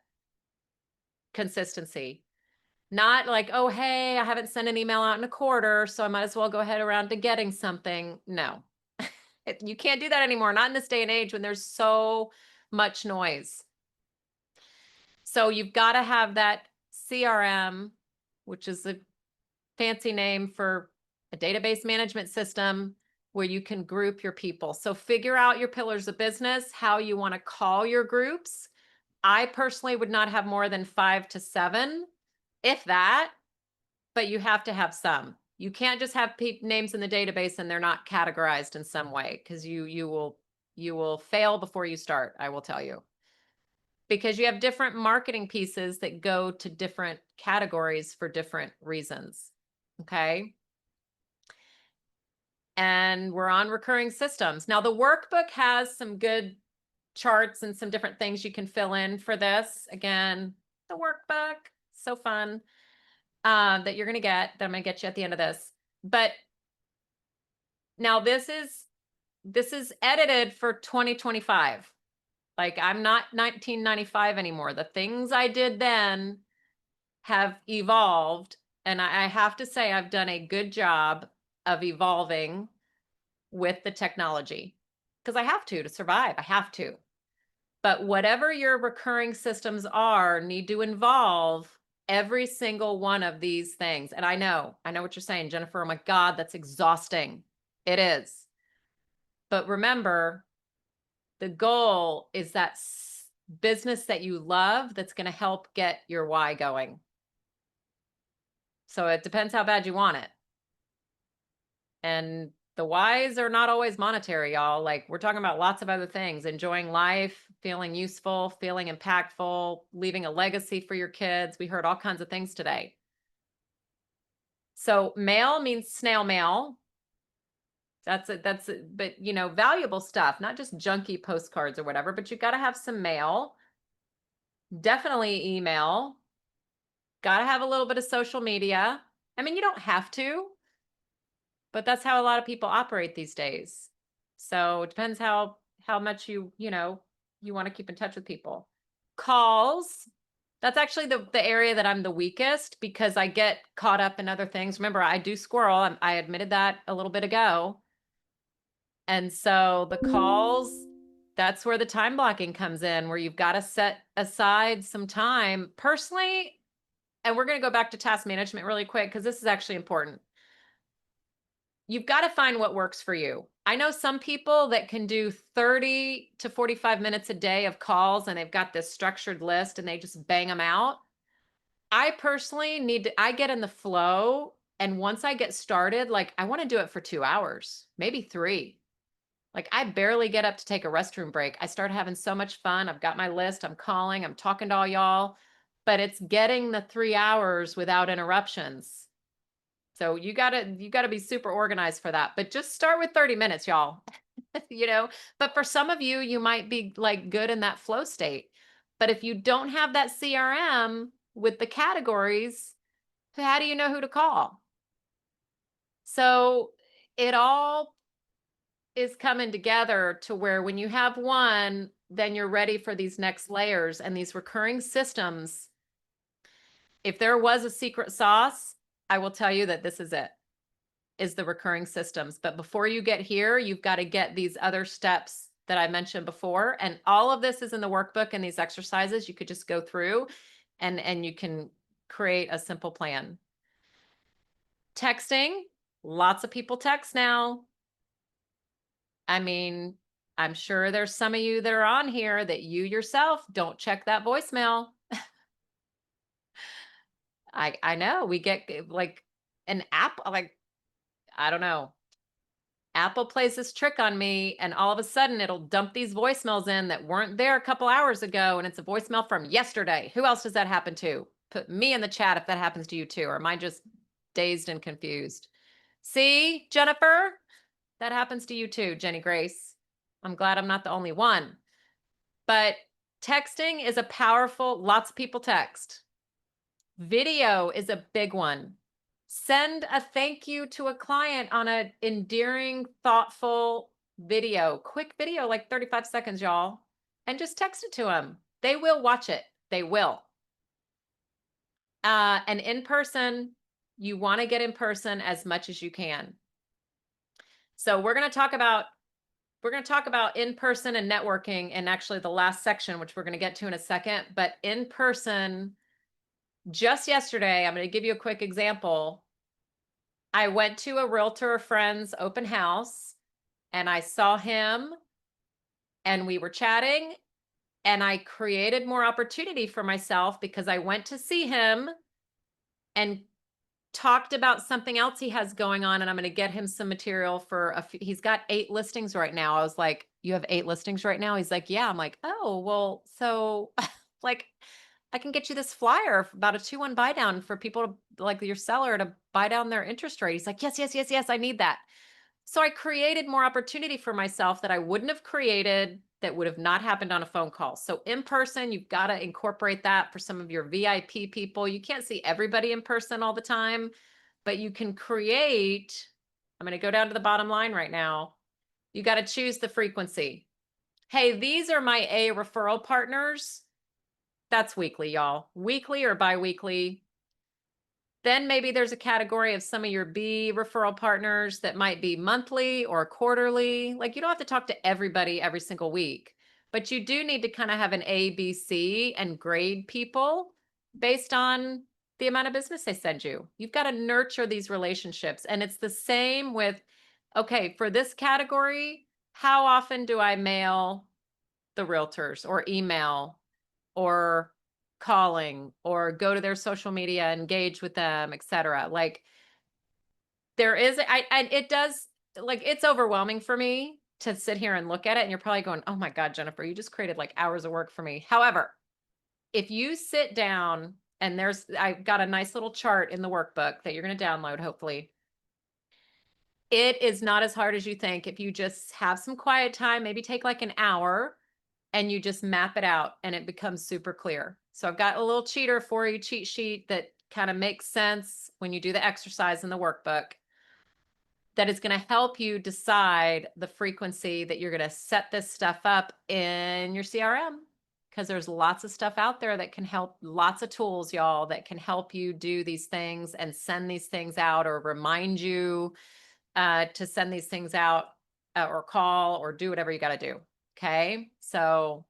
consistency. Not like, oh, hey, I haven't sent an email out in a quarter, so I might as well go ahead around to getting something. No, you can't do that anymore. Not in this day and age when there's so much noise. So you've got to have that CRM, which is a fancy name for a database management system where you can group your people. So figure out your pillars of business, how you want to call your groups. I personally would not have more than 5 to 7, if that, but you have to have some. You can't just have names in the database and they're not categorized in some way, because you will fail before you start, I will tell you. Because you have different marketing pieces that go to different categories for different reasons. Okay? And we're on recurring systems. Now, the workbook has some good charts and some different things you can fill in for this. Again, the workbook, so fun, that you're going to get, that I'm going to get you at the end of this. But now this is edited for 2025. Like, I'm not 1995 anymore. The things I did then have evolved, and I have to say I've done a good job of evolving with the technology, because I have to survive. I have to. But whatever your recurring systems are need to involve every single one of these things. And I know what you're saying, Jennifer. Oh my God, that's exhausting. It is. But remember, the goal is that business that you love that's going to help get your why going. So it depends how bad you want it. And the whys are not always monetary, y'all. Like, we're talking about lots of other things: enjoying life, feeling useful, feeling impactful, leaving a legacy for your kids. We heard all kinds of things today. So mail means snail mail. That's it. But valuable stuff, not just junky postcards or whatever, but you got to have some mail. Definitely email. Got to have a little bit of social media. I mean, you don't have to, but that's how a lot of people operate these days. So it depends how much you want to keep in touch with people. Calls. That's actually the area that I'm the weakest, because I get caught up in other things. Remember, I do squirrel. I admitted that a little bit ago. And so the calls, that's where the time blocking comes in, where you've got to set aside some time personally. And we're going to go back to task management really quick, because this is actually important. You've got to find what works for you. I know some people that can do 30 to 45 minutes a day of calls, and they've got this structured list and they just bang them out. I personally I get in the flow. And once I get started, like, I want to do it for 2 hours, maybe 3. Like, I barely get up to take a restroom break. I start having so much fun. I've got my list. I'm calling, I'm talking to all y'all, but it's getting the 3 hours without interruptions. So you gotta be super organized for that. But just start with 30 minutes, y'all. But for some of you, you might be like good in that flow state. But if you don't have that CRM with the categories, how do you know who to call? So it all is coming together to where when you have one, then you're ready for these next layers and these recurring systems. If there was a secret sauce, I will tell you that this is it, is the recurring systems. But before you get here, you've got to get these other steps that I mentioned before. And all of this is in the workbook and these exercises you could just go through, and you can create a simple plan. Texting, lots of people text now. I mean, I'm sure there's some of you that are on here that you yourself don't check that voicemail. I know we get like an app, like, I don't know. Apple plays this trick on me, and all of a sudden it'll dump these voicemails in that weren't there a couple hours ago, and it's a voicemail from yesterday. Who else does that happen to? Put me in the chat if that happens to you too, or am I just dazed and confused? See, Jennifer, that happens to you too, Jenny Grace. I'm glad I'm not the only one. But texting is a powerful, lots of people text. Video is a big one. Send a thank you to a client on an endearing, thoughtful video, quick video, like 35 seconds, y'all, and just text it to them. They will watch it. They will. And in person, you want to get in person as much as you can. So we're going to talk about in person and networking in actually the last section, which we're going to get to in a second. But in person, just yesterday, I'm going to give you a quick example. I went to a realtor friend's open house and I saw him and we were chatting and I created more opportunity for myself because I went to see him and talked about something else he has going on, and I'm going to get him some material for he's got 8 listings right now. I was like, "You have 8 listings right now?" He's like, "Yeah." I'm like, "Oh, well, so like I can get you this flyer about a 2-1 buy down for people to like your seller to buy down their interest rate." He's like, "Yes, yes, yes, yes, I need that." So I created more opportunity for myself that I wouldn't have created that would have not happened on a phone call. So in person, you've got to incorporate that for some of your VIP people. You can't see everybody in person all the time, but you can create. I'm going to go down to the bottom line right now. You got to choose the frequency. Hey, these are my A referral partners. That's weekly, y'all. Weekly or biweekly. Then maybe there's a category of some of your B referral partners that might be monthly or quarterly. Like you don't have to talk to everybody every single week, but you do need to kind of have an A, B, C and grade people based on the amount of business they send you. You've got to nurture these relationships. And it's the same with, okay, for this category, how often do I mail the realtors or email or calling or go to their social media, engage with them, etc. Like there is, it does, like it's overwhelming for me to sit here and look at it. And you're probably going, oh my God, Jennifer, you just created like hours of work for me. However, if you sit down and I've got a nice little chart in the workbook that you're going to download, hopefully. It is not as hard as you think. If you just have some quiet time, maybe take like an hour and you just map it out and it becomes super clear. So I've got a little cheater for you, cheat sheet that kind of makes sense when you do the exercise in the workbook that is going to help you decide the frequency that you're going to set this stuff up in your CRM. Because there's lots of stuff out there that can help, lots of tools, y'all, that can help you do these things and send these things out or remind you to send these things out or call or do whatever you got to do. Okay. So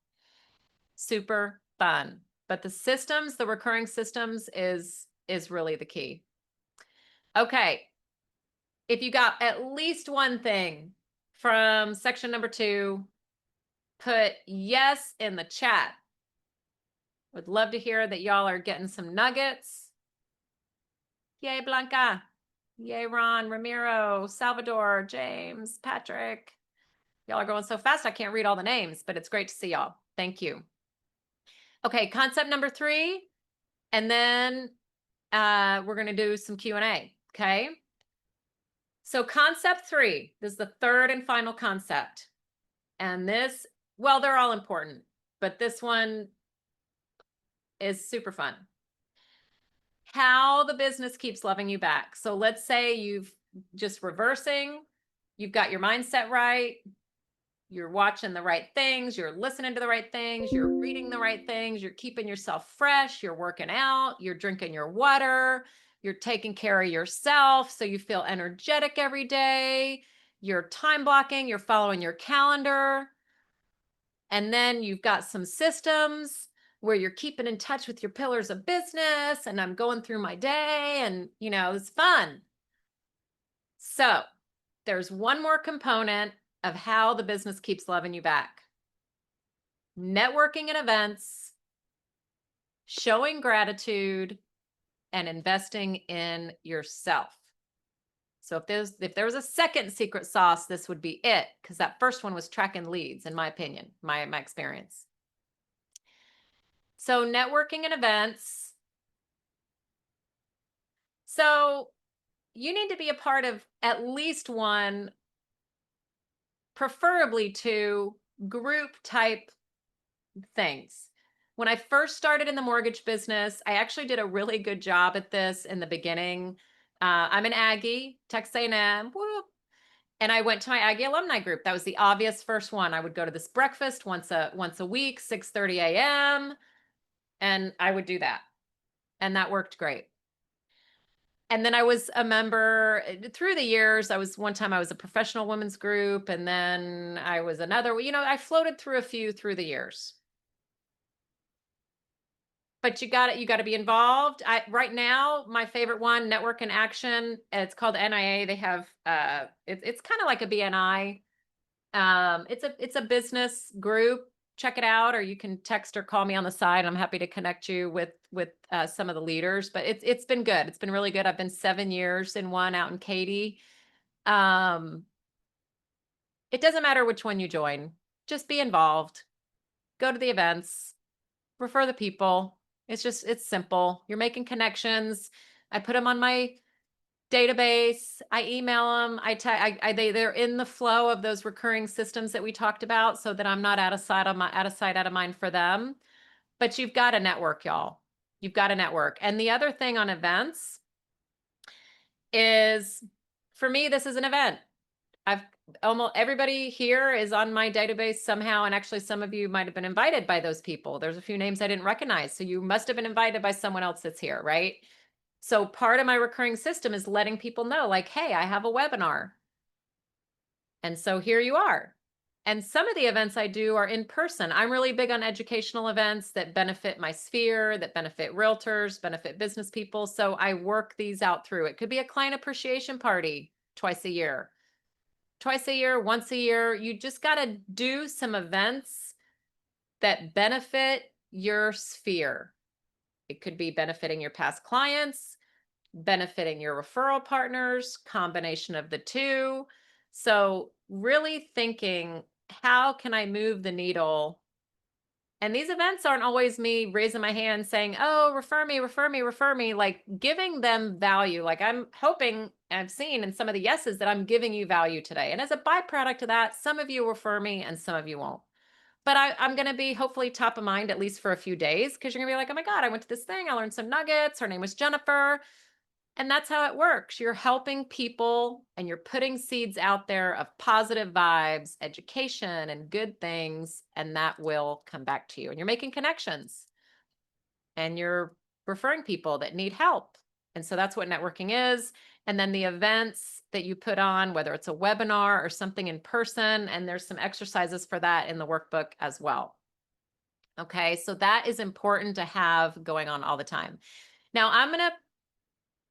super fun. But the systems, the recurring systems is really the key. Okay. If you got at least one thing from section number 2, put yes in the chat. Would love to hear that y'all are getting some nuggets. Yay, Blanca. Yay, Ron, Ramiro, Salvador, James, Patrick. Y'all are going so fast, I can't read all the names, but it's great to see y'all. Thank you. Okay, concept number 3, and then we're going to do some Q&A, okay? So concept 3, this is the third and final concept. And this, well, they're all important, but this one is super fun. How the business keeps loving you back. So let's say you've just reversing, you've got your mindset right, you're watching the right things, you're listening to the right things, you're reading the right things, you're keeping yourself fresh, you're working out, you're drinking your water, you're taking care of yourself so you feel energetic every day, you're time blocking, you're following your calendar. And then you've got some systems where you're keeping in touch with your pillars of business and I'm going through my day and, it's fun. So there's one more component of how the business keeps loving you back. Networking and events, showing gratitude, and investing in yourself. So if there was a second secret sauce, this would be it, because that first one was tracking leads, in my opinion, my experience. So networking and events. So you need to be a part of at least one, preferably 2 group type things. When I first started in the mortgage business, I actually did a really good job at this in the beginning. I'm an Aggie, Texas A&M, whoop. And I went to my Aggie alumni group. That was the obvious first one. I would go to this breakfast once a week, 6:30 a.m. And I would do that. and that worked great. And then I was a member through the years. One time I was a professional women's group, and then I was another, I floated through a few through the years. But you got to be involved. Right now, my favorite one, Network in Action. It's called NIA. They have it's kind of like a BNI. It's a business group. Check it out, or you can text or call me on the side. I'm happy to connect you with some of the leaders. But it's been good. It's been really good. I've been 7 years in one out in Katy. Um, it doesn't matter which one you join. Just be involved. Go to the events. Refer the people. It's simple. You're making connections. I put them on my database. I email them. They're in the flow of those recurring systems that we talked about, so that I'm not out of sight, out of mind for them. But you've got to network, y'all. You've got to network. And the other thing on events is, for me, this is an event. I've almost everybody here is on my database somehow. And actually, some of you might have been invited by those people. There's a few names I didn't recognize. So you must have been invited by someone else that's here, right? So part of my recurring system is letting people know, like, hey, I have a webinar. And so here you are. And some of the events I do are in person. I'm really big on educational events that benefit my sphere, that benefit realtors, benefit business people. So I work these out through. It could be a client appreciation party twice a year. Once a year. You just got to do some events that benefit your sphere. It could be benefiting your past clients, benefiting your referral partners, combination of the two. So really thinking, how can I move the needle? And these events aren't always me raising my hand saying, oh, refer me, refer me, refer me, like giving them value. Like I'm hoping, I've seen in some of the yeses that I'm giving you value today. And as a byproduct of that, some of you refer me and some of you won't. But I'm going to be hopefully top of mind, at least for a few days, because you're going to be like, oh my God, I went to this thing. I learned some nuggets. Her name was Jennifer. And that's how it works. You're helping people and you're putting seeds out there of positive vibes, education, and good things. And that will come back to you. And you're making connections and you're referring people that need help. And so that's what networking is. And then the events that you put on, whether it's a webinar or something in person, and there's some exercises for that in the workbook as well. Okay, so that is important to have going on all the time. Now I'm going to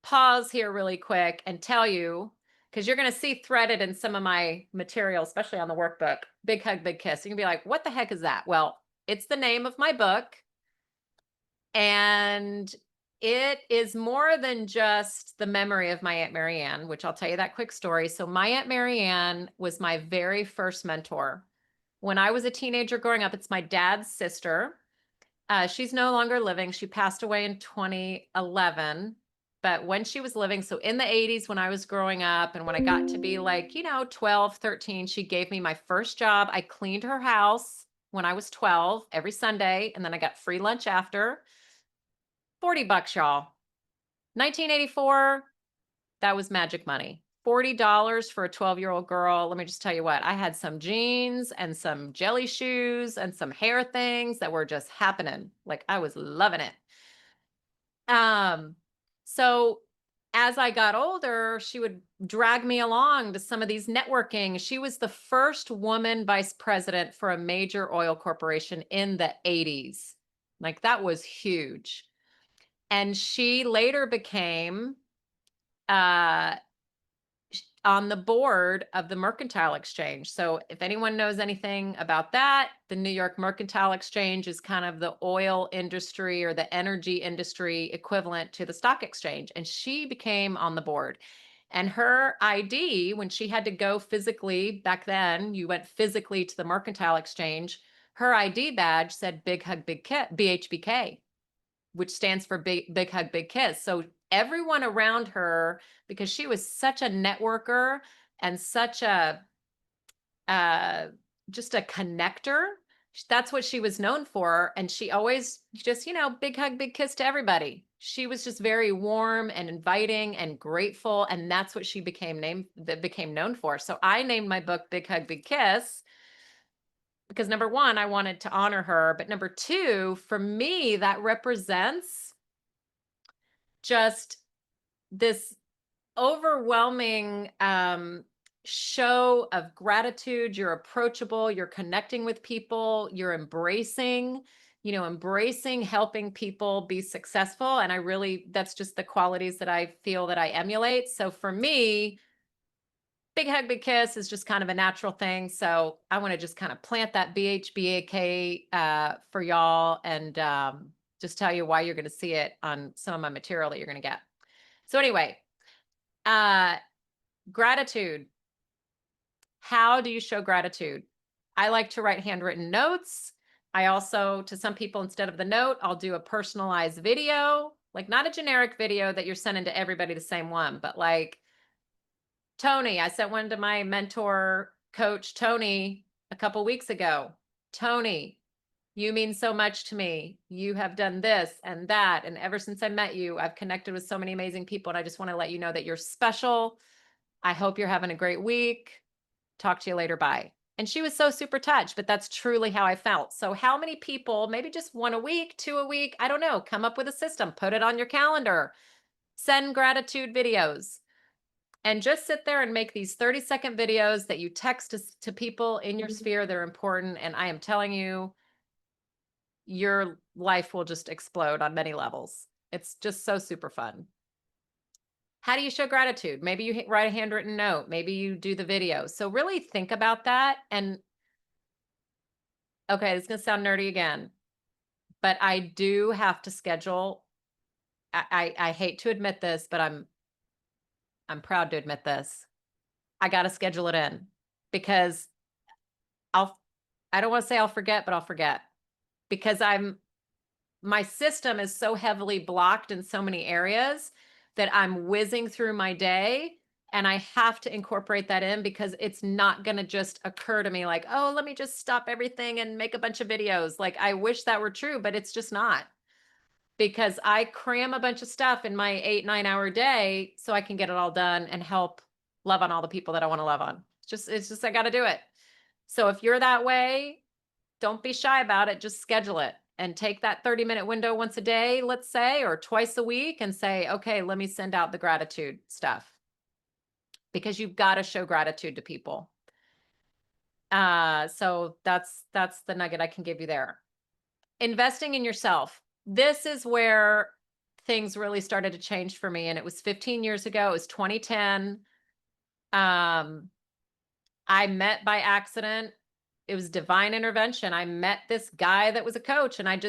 pause here really quick and tell you, because you're going to see threaded in some of my material, especially on the workbook, Big Hug, Big Kiss. You can be like, what the heck is that? Well, it's the name of my book. And it is more than just the memory of my Aunt Marianne, which I'll tell you that quick story. So my Aunt Marianne was my very first mentor. When I was a teenager growing up, it's my dad's sister. She's no longer living. She passed away in 2011. But when she was living, so in the 80s, when I was growing up and when I got to be like, 12, 13, she gave me my first job. I cleaned her house when I was 12 every Sunday. And then I got free lunch after. $40, y'all. 1984, that was magic money. $40 for a 12-year-old girl. Let me just tell you what, I had some jeans and some jelly shoes and some hair things that were just happening. Like I was loving it. So as I got older, she would drag me along to some of these networking. She was the first woman vice president for a major oil corporation in the 80s. Like that was huge. And she later became on the board of the Mercantile Exchange. So if anyone knows anything about that, the New York Mercantile Exchange is kind of the oil industry or the energy industry equivalent to the stock exchange. And she became on the board. And her ID, when she had to go physically, back then, you went physically to the Mercantile Exchange, her ID badge said Big Hug, Big Kiss, BHBK, which stands for Big Hug, Big Kiss. So everyone around her, because she was such a networker and such a just a connector, that's what she was known for. And she always just, big hug, big kiss to everybody. She was just very warm and inviting and grateful. And that's what she became known for. So I named my book Big Hug, Big Kiss because number one, I wanted to honor her. But number two, for me, that represents just this overwhelming show of gratitude. You're approachable, you're connecting with people, you're embracing helping people be successful. And that's just the qualities that I feel that I emulate. So for me, big hug, big kiss is just kind of a natural thing. So I want to just kind of plant that BHBK for y'all, and just tell you why you're going to see it on some of my material that you're going to get. So anyway, uh, gratitude. How do you show gratitude? I like to write handwritten notes. I also, to some people, instead of the note, I'll do a personalized video, like not a generic video that you're sending to everybody the same one, but like Tony, I sent one to my mentor coach, Tony, a couple weeks ago. Tony, you mean so much to me. You have done this and that. And ever since I met you, I've connected with so many amazing people. And I just want to let you know that you're special. I hope you're having a great week. Talk to you later. Bye. And she was so super touched, but that's truly how I felt. So how many people, maybe just one a week, two a week, I don't know, come up with a system, put it on your calendar, send gratitude videos, and just sit there and make these 30-second videos that you text to people in your sphere that are important. And I am telling you, your life will just explode on many levels. It's just so super fun. How do you show gratitude? Maybe you write a handwritten note. Maybe you do the video. So really think about that. And okay, it's going to sound nerdy again, but I do have to schedule. I hate to admit this, but I'm proud to admit this. I got to schedule it in, because I don't want to say I'll forget, but I'll forget, because my system is so heavily blocked in so many areas that I'm whizzing through my day, and I have to incorporate that in, because it's not going to just occur to me like, oh, let me just stop everything and make a bunch of videos. Like, I wish that were true, but it's just not, because I cram a bunch of stuff in my 8-9 hour day so I can get it all done and help love on all the people that I want to love on. It's just, I got to do it. So if you're that way, don't be shy about it. Just schedule it and take that 30-minute window once a day, let's say, or twice a week, and say, okay, let me send out the gratitude stuff, because you've got to show gratitude to people. So that's the nugget I can give you there. Investing in yourself. This is where things really started to change for me. And it was 15 years ago. It was 2010. I met by accident. It was divine intervention. I met this guy that was a coach, and I'd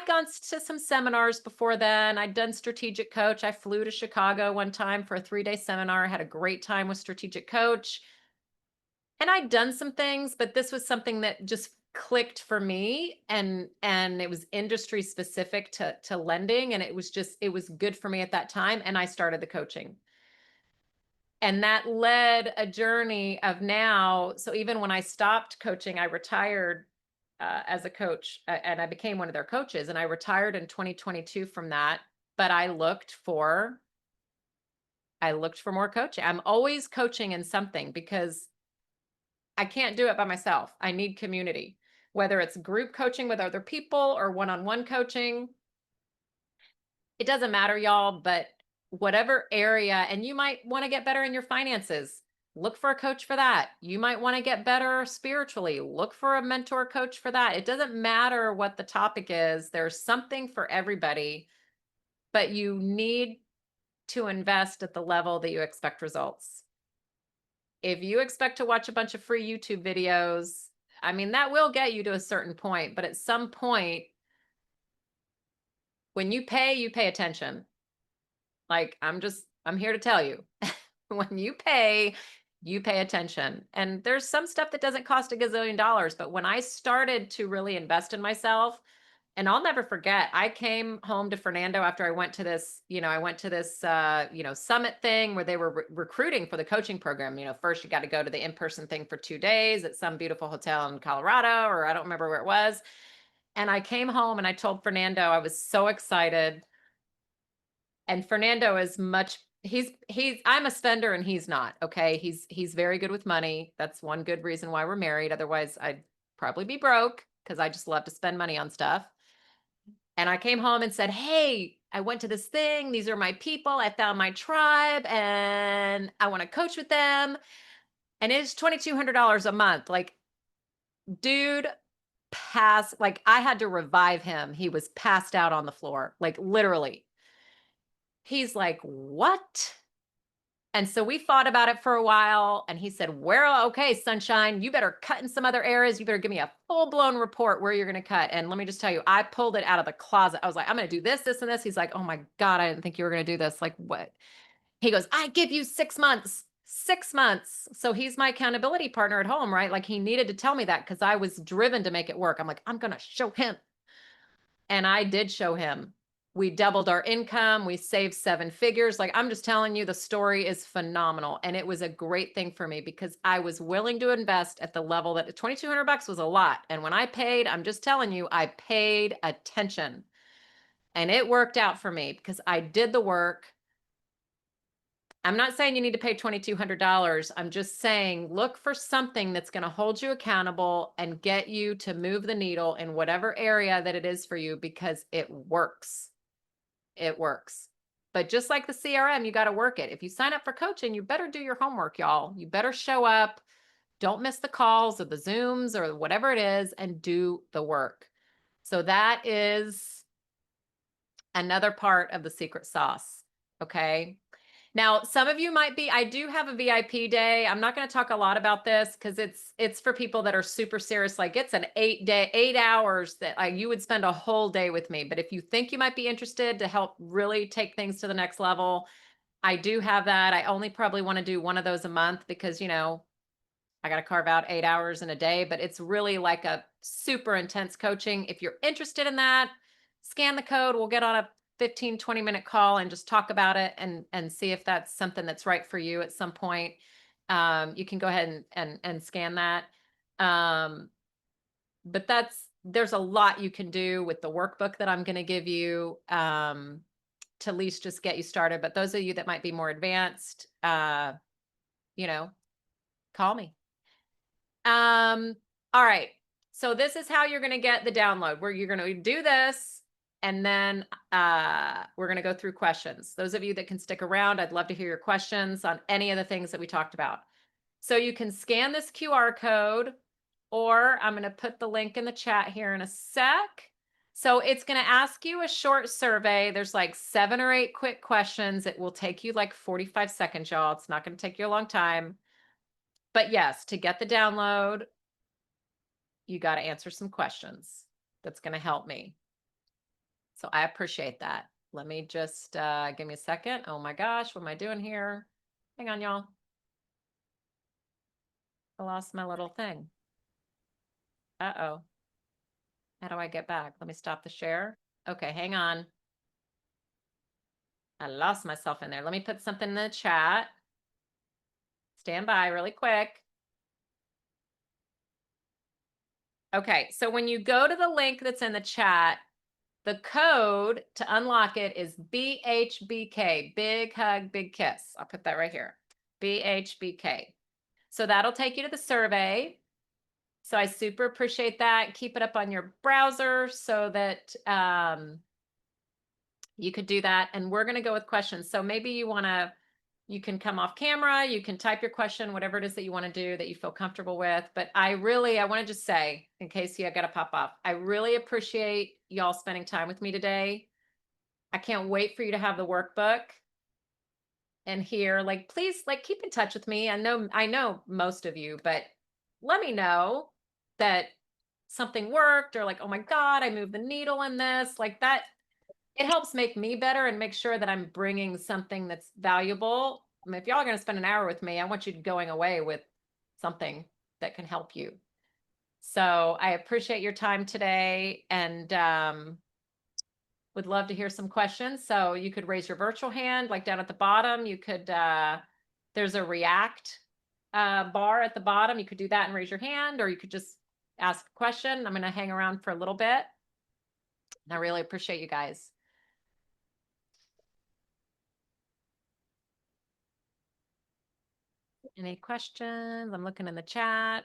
gone to some seminars before then. I'd done strategic coach. I flew to Chicago one time for a 3-day seminar. I had a great time with strategic coach. And I'd done some things, but this was something that just clicked for me, and it was industry specific to lending, and it was good for me at that time, and I started the coaching. And that led a journey of now. So even when I stopped coaching, I retired as a coach, and I became one of their coaches, and I retired in 2022 from that. But I looked for more coaching. I'm always coaching in something, because I can't do it by myself. I need community, whether it's group coaching with other people or one-on-one coaching. It doesn't matter, y'all, but whatever area, and you might want to get better in your finances, look for a coach for that. You might want to get better spiritually, look for a mentor coach for that. It doesn't matter what the topic is. There's something for everybody, but you need to invest at the level that you expect results. If you expect to watch a bunch of free YouTube videos, I mean, that will get you to a certain point, but at some point, when you pay attention. Like, I'm here to tell you, when you pay attention. And there's some stuff that doesn't cost a gazillion dollars, but when I started to really invest in myself, and I'll never forget, I came home to Fernando after I went to this, summit thing where they were recruiting for the coaching program. First you got to go to the in-person thing for 2 days at some beautiful hotel in Colorado, or I don't remember where it was. And I came home and I told Fernando I was so excited. And Fernando is I'm a spender and he's not. Okay. He's very good with money. That's one good reason why we're married. Otherwise I'd probably be broke, because I just love to spend money on stuff. And I came home and said, hey, I went to this thing. These are my people. I found my tribe and I want to coach with them. And it's $2,200 a month. Like, dude, like, I had to revive him. He was passed out on the floor, like, literally. He's like, what? And so we fought about it for a while. And he said, well, okay, sunshine, you better cut in some other areas. You better give me a full blown report where you're going to cut. And let me just tell you, I pulled it out of the closet. I was like, I'm going to do this, this, and this. He's like, oh my God, I didn't think you were going to do this. Like, what? He goes, I give you 6 months. 6 months. So he's my accountability partner at home, right? Like, he needed to tell me that because I was driven to make it work. I'm like, I'm going to show him. And I did show him. We doubled our income. We saved 7 figures. Like, I'm just telling you, the story is phenomenal. And it was a great thing for me because I was willing to invest at the level that $2,200 was a lot. And when I paid, I'm just telling you, I paid attention. And it worked out for me because I did the work. I'm not saying you need to pay $2,200. I'm just saying, look for something that's going to hold you accountable and get you to move the needle in whatever area that it is for you, because it works. It works. But just like the CRM, you got to work it. If you sign up for coaching, you better do your homework, y'all. You better show up. Don't miss the calls or the Zooms or whatever it is, and do the work. So that is another part of the secret sauce. Okay. Now, some of you might be, I do have a VIP day. I'm not going to talk a lot about this because it's for people that are super serious. Like, it's an 8 hours that you would spend a whole day with me. But if you think you might be interested to help really take things to the next level, I do have that. I only probably want to do one of those a month because, I got to carve out 8 hours in a day, but it's really like a super intense coaching. If you're interested in that, scan the code. We'll get on a 15-20 minute call and just talk about it and see if that's something that's right for you at some point. You can go ahead and scan that. But there's a lot you can do with the workbook that I'm going to give you to at least just get you started. But those of you that might be more advanced, call me. All right. So this is how you're going to get the download, where you're going to do this, and then we're going to go through questions. Those of you that can stick around, I'd love to hear your questions on any of the things that we talked about. So you can scan this QR code, or I'm going to put the link in the chat here in a sec. So it's going to ask you a short survey. There's like 7 or 8 quick questions. It will take you like 45 seconds, y'all. It's not going to take you a long time. But yes, to get the download, you got to answer some questions. That's going to help me. So I appreciate that. Let me just give me a second. Oh my gosh, what am I doing here? Hang on, y'all. I lost my little thing. Uh-oh. How do I get back? Let me stop the share. Okay, hang on. I lost myself in there. Let me put something in the chat. Stand by really quick. Okay, so when you go to the link that's in the chat, the code to unlock it is BHBK, big hug, big kiss. I'll put that right here, BHBK. So that'll take you to the survey. So I super appreciate that. Keep it up on your browser so that you could do that. And we're going to go with questions. So maybe you can come off camera, you can type your question, whatever it is that you want to do that you feel comfortable with. But I want to just say, in case you got to pop off, I really appreciate y'all spending time with me today. I can't wait for you to have the workbook and here. Like, please, like, keep in touch with me. I know most of you, but let me know that something worked, or like, oh my God, I moved the needle in this, like that. It helps make me better and make sure that I'm bringing something that's valuable. I mean, if y'all are going to spend an hour with me, I want you going away with something that can help you. So I appreciate your time today, and would love to hear some questions. So you could raise your virtual hand, like down at the bottom. You could, there's a react bar at the bottom. You could do that and raise your hand, or you could just ask a question. I'm going to hang around for a little bit. And I really appreciate you guys. Any questions? I'm looking in the chat.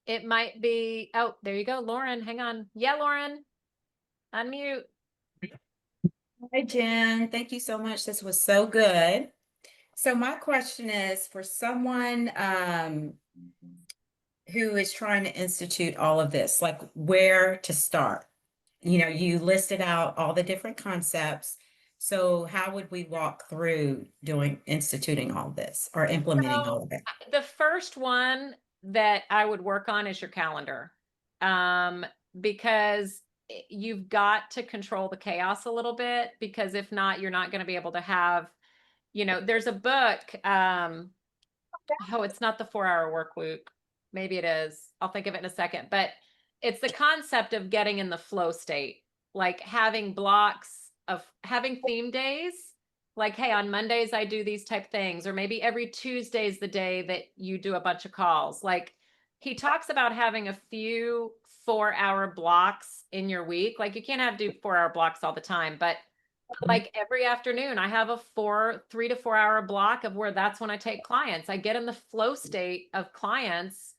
It might be, oh, there you go, Lauren, hang on. Yeah, Lauren. Unmute. Hi, Jen. Thank you so much. This was so good. So my question is for someone who is trying to institute all of this, like where to start? You know, you listed out all the different concepts. So how would we walk through instituting all this or implementing all So of it? the first one that I would work on is your calendar. Because you've got to control the chaos a little bit, because if not, you're not going to be able to have, there's a book. Oh, it's not the 4 Hour Work Week. Maybe it is. I'll think of it in a second. But it's the concept of getting in the flow state, like having blocks of having theme days. Like, hey, on Mondays I do these type things, or maybe every Tuesday is the day that you do a bunch of calls. Like he talks about having a few 4 hour blocks in your week. Like you can't have do 4 hour blocks all the time, but like every afternoon I have a 3 to 4 hour block of where that's when I take clients. I get in the flow state of clients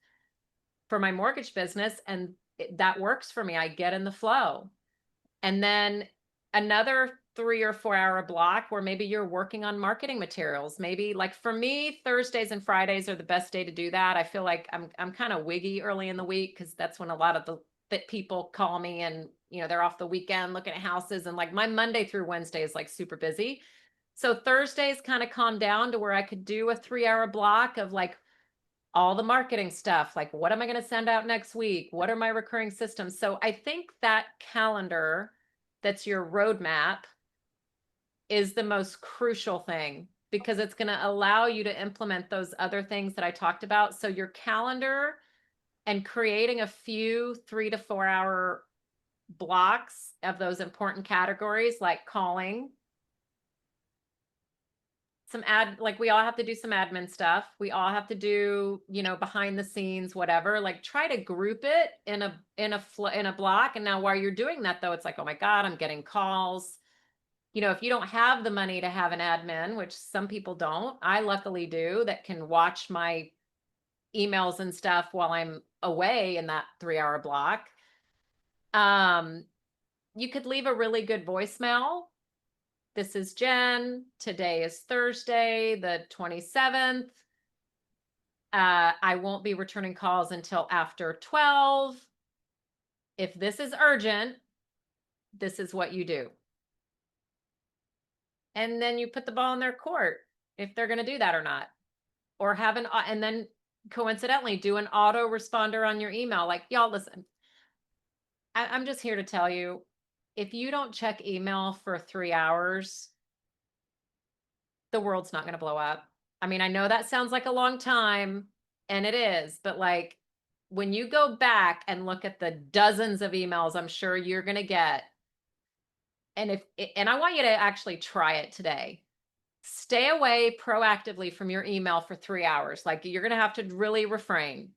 for my mortgage business, and that works for me. I get in the flow. And then another 3 or 4 hour block where maybe you're working on marketing materials. Maybe like for me, Thursdays and Fridays are the best day to do that. I feel like I'm kind of wiggy early in the week because that's when a lot of the fit people call me, and they're off the weekend looking at houses, and like my Monday through Wednesday is like super busy. So Thursdays kind of calm down to where I could do a 3 hour block of like all the marketing stuff. Like, what am I going to send out next week? What are my recurring systems? So I think that calendar that's your roadmap is the most crucial thing, because it's going to allow you to implement those other things that I talked about. So your calendar and creating a few 3 to 4 hour blocks of those important categories, like calling, like we all have to do some admin stuff. We all have to do, behind the scenes, whatever. Like try to group it in a block. And now while you're doing that though, it's like, oh my God, I'm getting calls. If you don't have the money to have an admin, which some people don't, I luckily do, that can watch my emails and stuff while I'm away in that 3 hour block. You could leave a really good voicemail. This is Jen. Today is Thursday, the 27th. I won't be returning calls until after 12. If this is urgent, this is what you do. And then you put the ball in their court if they're going to do that or not. Or and then coincidentally do an auto responder on your email. Like, y'all, listen, I'm just here to tell you, if you don't check email for 3 hours, the world's not going to blow up. I mean, I know that sounds like a long time, and it is, but like when you go back and look at the dozens of emails I'm sure you're going to get, and I want you to actually try it today. Stay away proactively from your email for 3 hours. Like you're going to have to really refrain.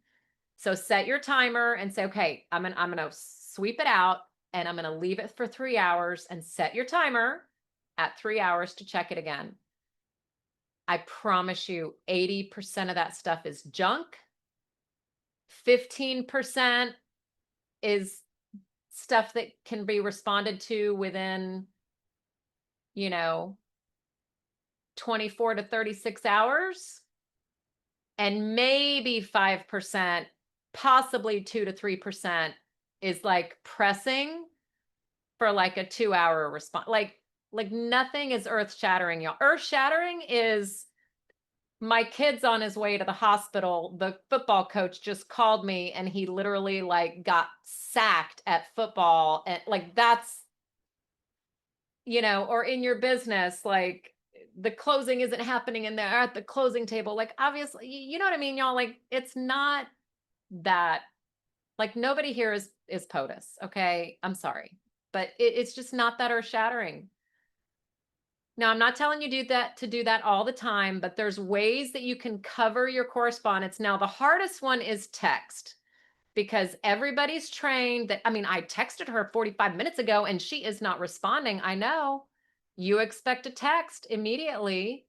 So set your timer and say, okay, I'm going to sweep it out and I'm going to leave it for 3 hours, and set your timer at 3 hours to check it again. I promise you 80% of that stuff is junk. 15% is stuff that can be responded to within, 24 to 36 hours. And maybe 5%, possibly 2 to 3% is like pressing for like a 2 hour response. Like nothing is earth shattering, y'all. Earth shattering is my kid's on his way to the hospital. The football coach just called me and he literally like got sacked at football. And like that's, or in your business, like the closing isn't happening and they're at the closing table. Like obviously, you know what I mean, y'all? Like it's not that, like nobody here is POTUS. Okay. I'm sorry, but it's just not that earth shattering. Now, I'm not telling you to do that all the time, but there's ways that you can cover your correspondence. Now, the hardest one is text, because everybody's trained that, I mean, I texted her 45 minutes ago and she is not responding. I know you expect a text immediately.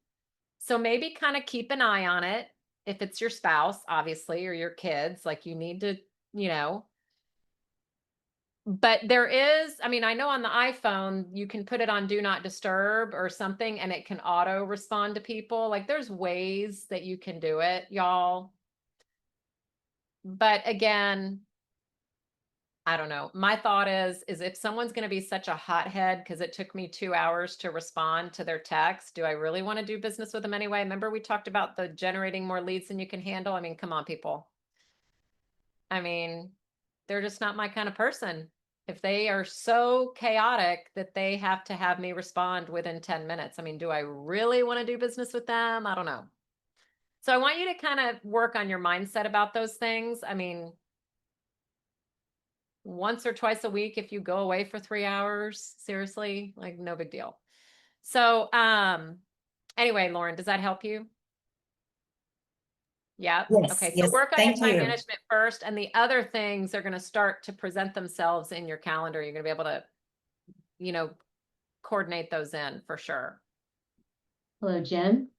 So maybe kind of keep an eye on it. If it's your spouse, obviously, or your kids, like you need to, you know, But there is, I mean, I know on the iPhone, you can put it on do not disturb or something and it can auto respond to people. Like there's ways that you can do it, y'all. But again, I don't know. My thought is if someone's going to be such a hothead because it took me 2 hours to respond to their text, do I really want to do business with them anyway? Remember we talked about the generating more leads than you can handle? I mean, come on, people. I mean, they're just not my kind of person. If they are so chaotic that they have to have me respond within 10 minutes, I mean, do I really want to do business with them? I don't know. So I want you to kind of work on your mindset about those things. I mean, once or twice a week, if you go away for 3 hours, seriously, like no big deal. So, anyway, Lauren, does that help you? Yeah. Yes, Okay. So yes, work on your thank time you. management first, and the other things are going to start to present themselves in your calendar. You're going to be able to, you know, coordinate those in for sure. Hello, Jen.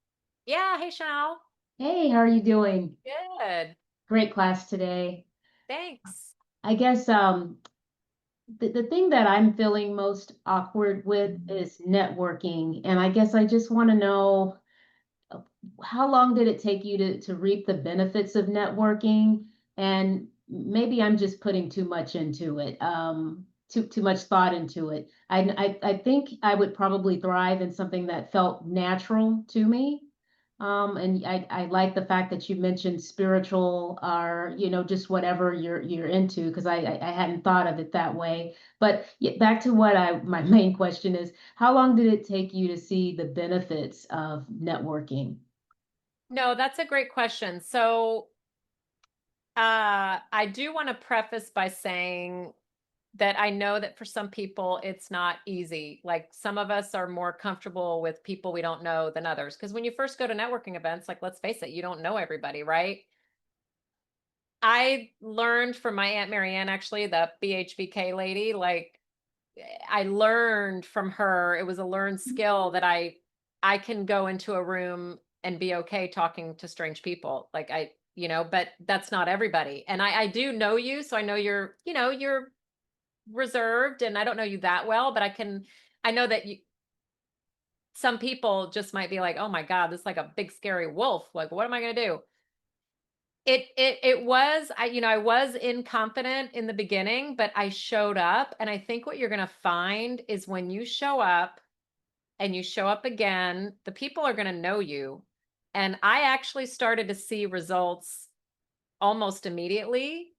Yeah. Hey, Shal. Hey, how are you doing? Good. Great class today. Thanks. I guess the thing that I'm feeling most awkward with is networking. And I guess I just want to know how long did it take you to reap the benefits of networking? And maybe I'm just putting too much into it, too much thought into it. I think I would probably thrive in something that felt natural to me. And I like the fact that you mentioned spiritual or, just whatever you're into, because I hadn't thought of it that way. But back to what my main question is, how long did it take you to see the benefits of networking? No, that's a great question. So, I do want to preface by saying that I know that for some people it's not easy. Like some of us are more comfortable with people we don't know than others. Because when you first go to networking events, like let's face it, you don't know everybody, right? I learned from my Aunt Marianne, actually, the BHBK lady, like I learned from her. It was a learned skill that I can go into a room and be okay talking to strange people. Like but that's not everybody. And I do know you, so I know you're reserved and I don't know you that well, but I know that some people just might be like, oh my God, this is like a big scary wolf. Like, what am I going to do? It was, I was inconfident in the beginning, but I showed up. And I think what you're going to find is when you show up and you show up again, the people are going to know you. And I actually started to see results almost immediately.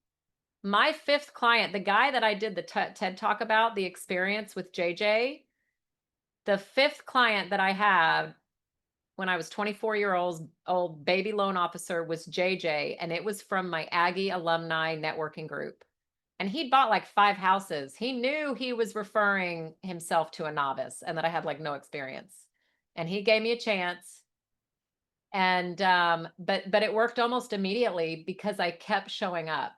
My fifth client, the guy that I did the TED talk about, the experience with JJ, the fifth client that I had when I was 24-year-old baby loan officer was JJ, and it was from my Aggie alumni networking group. And he'd bought like 5 houses. He knew he was referring himself to a novice and that I had like no experience. And he gave me a chance. And but it worked almost immediately because I kept showing up.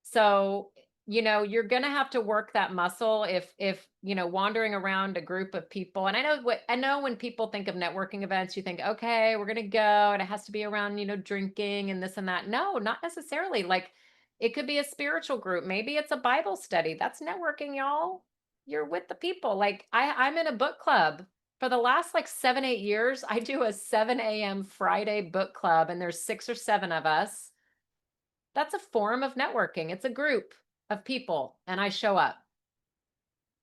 So, you're going to have to work that muscle if, wandering around a group of people. And I know when people think of networking events, you think, okay, we're going to go and it has to be around, drinking and this and that. No, not necessarily. Like it could be a spiritual group. Maybe it's a Bible study. That's networking, y'all. You're with the people. Like I'm in a book club. For the last like 7-8 years, I do a 7 a.m. Friday book club and there's 6 or 7 of us. That's a form of networking. It's a group of people and I show up.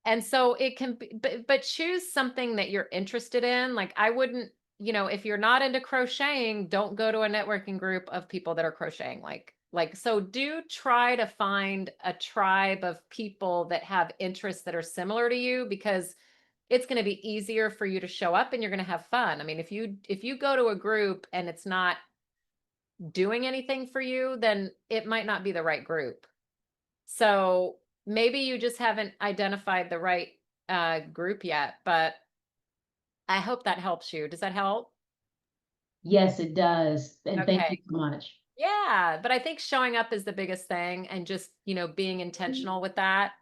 And so it can be, but choose something that you're interested in. Like I wouldn't, if you're not into crocheting, don't go to a networking group of people that are crocheting. So do try to find a tribe of people that have interests that are similar to you, because it's going to be easier for you to show up and you're going to have fun. I mean, if you go to a group and it's not doing anything for you, then it might not be the right group. So maybe you just haven't identified the right group yet, but I hope that helps you. Does that help? Yes, it does. And thank you Okay. so much. Yeah, but I think showing up is the biggest thing and just, being intentional with that.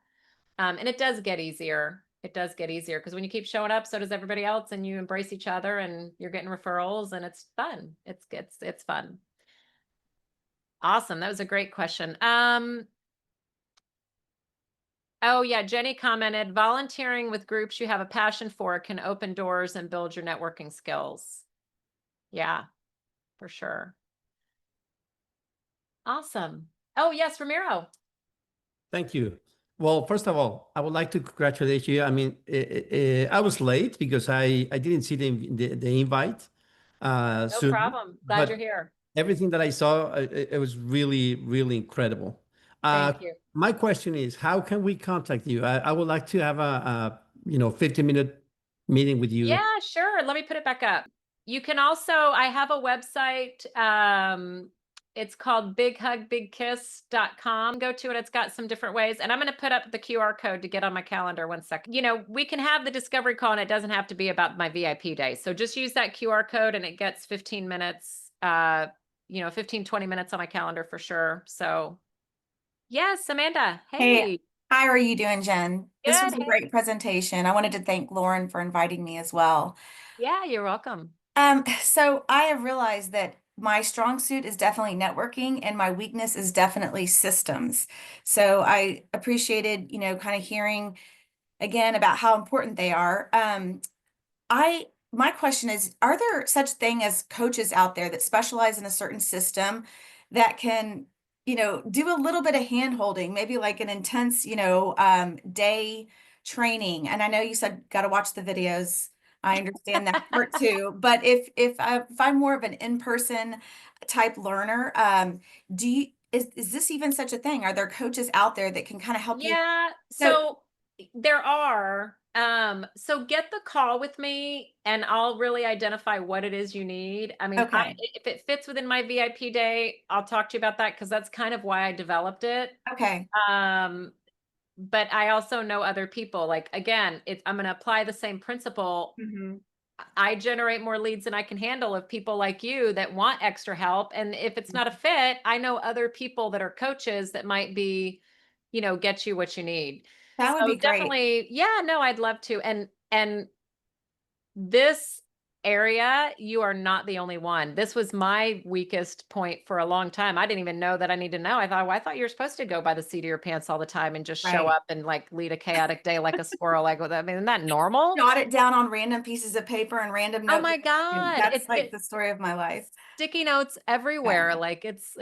And it does get easier. It does get easier because when you keep showing up, so does everybody else, and you embrace each other and you're getting referrals and it's fun. It's fun. Awesome. That was a great question. Oh yeah, Jenny commented, volunteering with groups you have a passion for can open doors and build your networking skills. Yeah, for sure. Awesome. Oh yes, Ramiro. Thank you. Well, first of all, I would like to congratulate you. I mean, I was late because I didn't see the invite No soon, problem. Glad you're but here. everything that I saw, it was really, really incredible. Thank you. My question is, how can we contact you? I would like to have a 15-minute meeting with you. Yeah, sure. Let me put it back up. You can also, I have a website. It's called bighugbigkiss.com. Go to it. It's got some different ways. And I'm going to put up the QR code to get on my calendar. 1 second. You know, we can have the discovery call and it doesn't have to be about my VIP day. So just use that QR code and it gets 15 minutes, 15, 20 minutes on my calendar for sure. So yes, Amanda. Hey, Hey, how are you doing, Jen? This was good. a great presentation. I wanted to thank Lauren for inviting me as well. Yeah, you're welcome. So I have realized that my strong suit is definitely networking and my weakness is definitely systems. So I appreciated, kind of hearing again about how important they are. My question is, are there such thing as coaches out there that specialize in a certain system that can, do a little bit of hand holding, maybe like an intense, day training? And I know you said got to watch the videos. I understand that part too. But if I'm more of an in-person type learner, is this even such a thing? Are there coaches out there that can kind of help you? Yeah, so there are. So get the call with me and I'll really identify what it is you need. I mean, Okay. if it fits within my VIP day, I'll talk to you about that because that's kind of why I developed it. Okay. But I also know other people. Like again, I'm going to apply the same principle. hmm I generate more leads than I can handle of people like you that want extra help. And if it's not a fit, I know other people that are coaches that might be, get you what you need. That would So be great. definitely, yeah, no, I'd love to. And this area, you are not the only one. This was my weakest point for a long time. I didn't even know that I need to know. I thought you were supposed to go by the seat of your pants all the time and just show Right. up and like lead a chaotic day like a squirrel. Like, I mean, isn't that normal? Jot it down on random pieces of paper and random Oh notes. my God. That's like the story of my life. Sticky notes everywhere. Like it's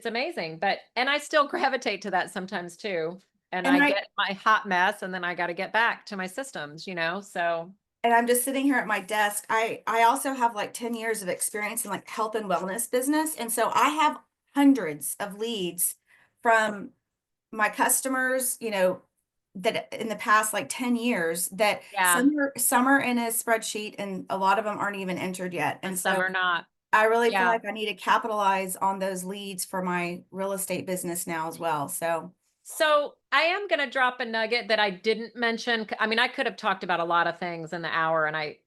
amazing. And I still gravitate to that sometimes too. And And I I get my hot mess and then I got to get back to my systems, so. and I'm just sitting here at my desk. I also have like 10 years of experience in like health and wellness business. And so I have hundreds of leads from my customers, that in the past like 10 years that Yeah. some are in a spreadsheet and a lot of them aren't even entered yet. And Some so are not. I really feel Yeah. like I need to capitalize on those leads for my real estate business now as well. So I am going to drop a nugget that I didn't mention. I mean, I could have talked about a lot of things in the hour and I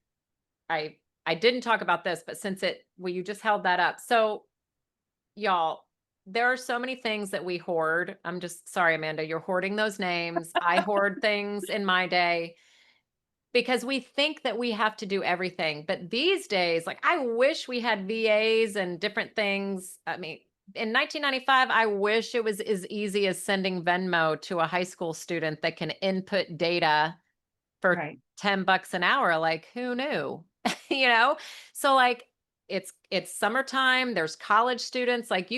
didn't talk about this, but you just held that up. So y'all, there are so many things that we hoard. I'm just sorry, Amanda, you're hoarding those names. I hoard things in my day because we think that we have to do everything. But these days, like I wish we had VAs and different things. I mean, in 1995, I wish it was as easy as sending Venmo to a high school student that can input data for right. $10 an hour. Like who knew? you know? So like it's summertime, there's college students, like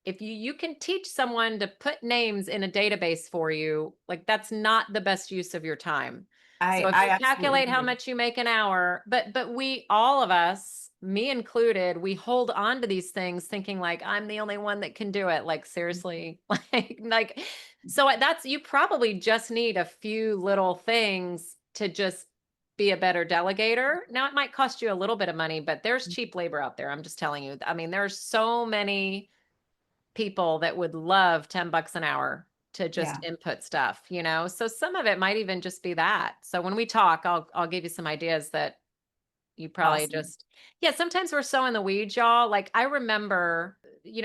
if you can teach someone to put names in a database for you, like that's not the best use of your time. So if I you absolutely calculate how agree. much you make an hour, but we all of us, me included, we hold on to these things thinking like I'm the only one that can do it. Like seriously, like so that's you probably just need a few little things to just be a better delegator. Now it might cost you a little bit of money, but there's cheap labor out there. I'm just telling you. I mean, there's so many people that would love $10 an hour to just Yeah. input stuff, So some of it might even just be that. So when we talk, I'll give you some ideas that you probably Awesome. yeah, sometimes we're so in the weeds, y'all. Like I remember,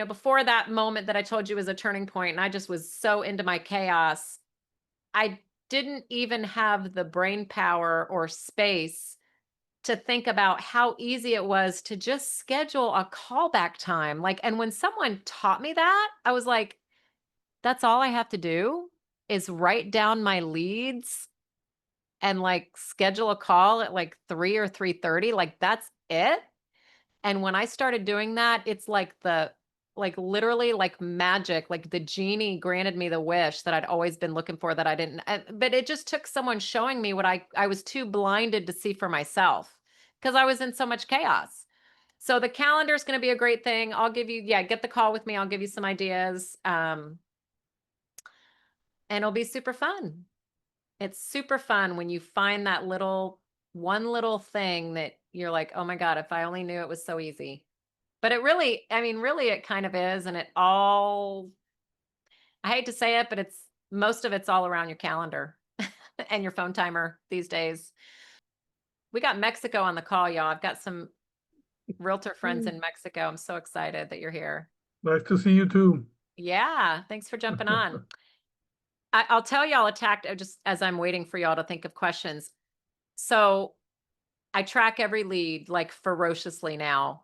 before that moment that I told you was a turning point and I just was so into my chaos, I didn't even have the brain power or space to think about how easy it was to just schedule a callback time. Like, and when someone taught me that, I was like, that's all I have to do. is write down my leads and like schedule a call at like 3 or 3:30. Like that's it. And when I started doing that, it's like literally like magic, like the genie granted me the wish that I'd always been looking for that I didn't, but it just took someone showing me what I was too blinded to see for myself because I was in so much chaos. So the calendar is going to be a great thing. I'll give you, yeah, get the call with me. I'll give you some ideas. And it'll be super fun. It's super fun when you find that one little thing that you're like, oh my God, if I only knew it was so easy. But it really, I mean, really it kind of is. And I hate to say it, but most of it's all around your calendar and your phone timer these days. We got Mexico on the call, y'all. I've got some realtor friends in Mexico. I'm so excited that you're here. Nice to see you too. Yeah, thanks for jumping on. I'll tell y'all just as I'm waiting for y'all to think of questions. So I track every lead like ferociously now.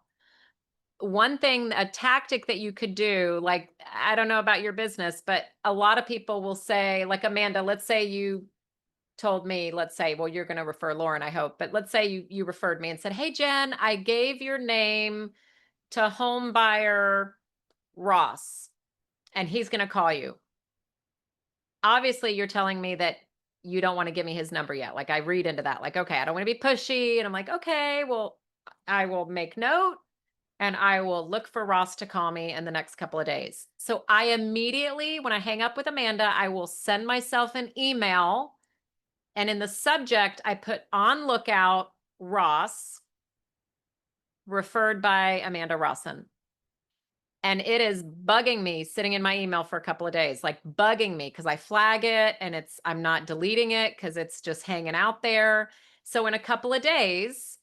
One thing, a tactic that you could do, like, I don't know about your business, but a lot of people will say, like Amanda, let's say you told me, let's say, well, you're going to refer Lauren, I hope, but let's say you referred me and said, hey, Jen, I gave your name to home buyer Ross, and he's going to call you. Obviously, you're telling me that you don't want to give me his number yet. Like I read into that, like, okay, I don't want to be pushy. And I'm like, okay, well, I will make note and I will look for Ross to call me in the next couple of days. So I immediately, when I hang up with Amanda, I will send myself an email. And in the subject, I put on lookout Ross, referred by Amanda Rawson. And it is bugging me sitting in my email for a couple of days, like bugging me because I flag it and I'm not deleting it because it's just hanging out there. So in a couple of days,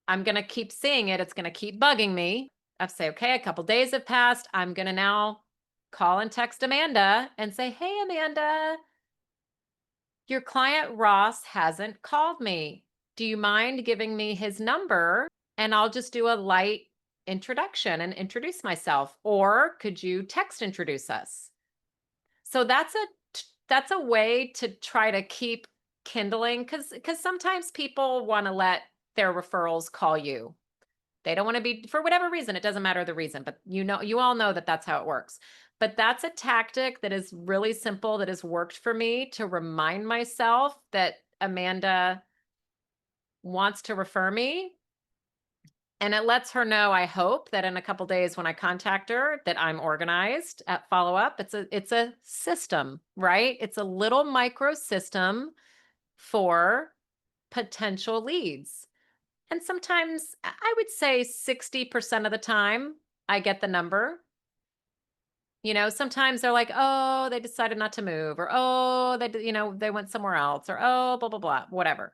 I'm going to keep seeing it. It's going to keep bugging me. I say, okay, a couple of days have passed. I'm going to now call and text Amanda and say, hey, Amanda, your client Ross hasn't called me. Do you mind giving me his number? And I'll just do a light introduction and introduce myself. Or could you text introduce us? So that's a way to try to keep kindling because sometimes people want to let their referrals call you. They don't want to be, for whatever reason, it doesn't matter the reason, but you all know that that's how it works. But that's a tactic that is really simple that has worked for me to remind myself that Amanda wants to refer me. And it lets her know, I hope, that in a couple days when I contact her, that I'm organized at follow up. It's a system, right? It's a little micro system for potential leads. And sometimes I would say 60% of the time I get the number. Sometimes they're like, oh, they decided not to move, or oh, they went somewhere else, or oh, blah, blah, blah, whatever.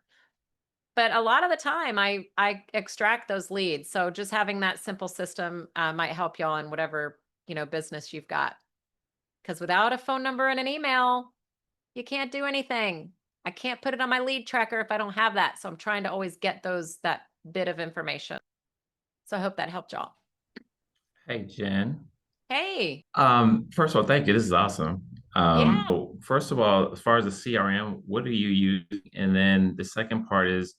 But a lot of the time I extract those leads. So just having that simple system might help y'all in whatever, business you've got. Because without a phone number and an email, you can't do anything. I can't put it on my lead tracker if I don't have that. So I'm trying to always get that bit of information. So I hope that helped y'all. Hey, Jen. Hey. First of all, thank you. This is awesome. Yeah. So first of all, as far as the CRM, what do you use? And then the second part is,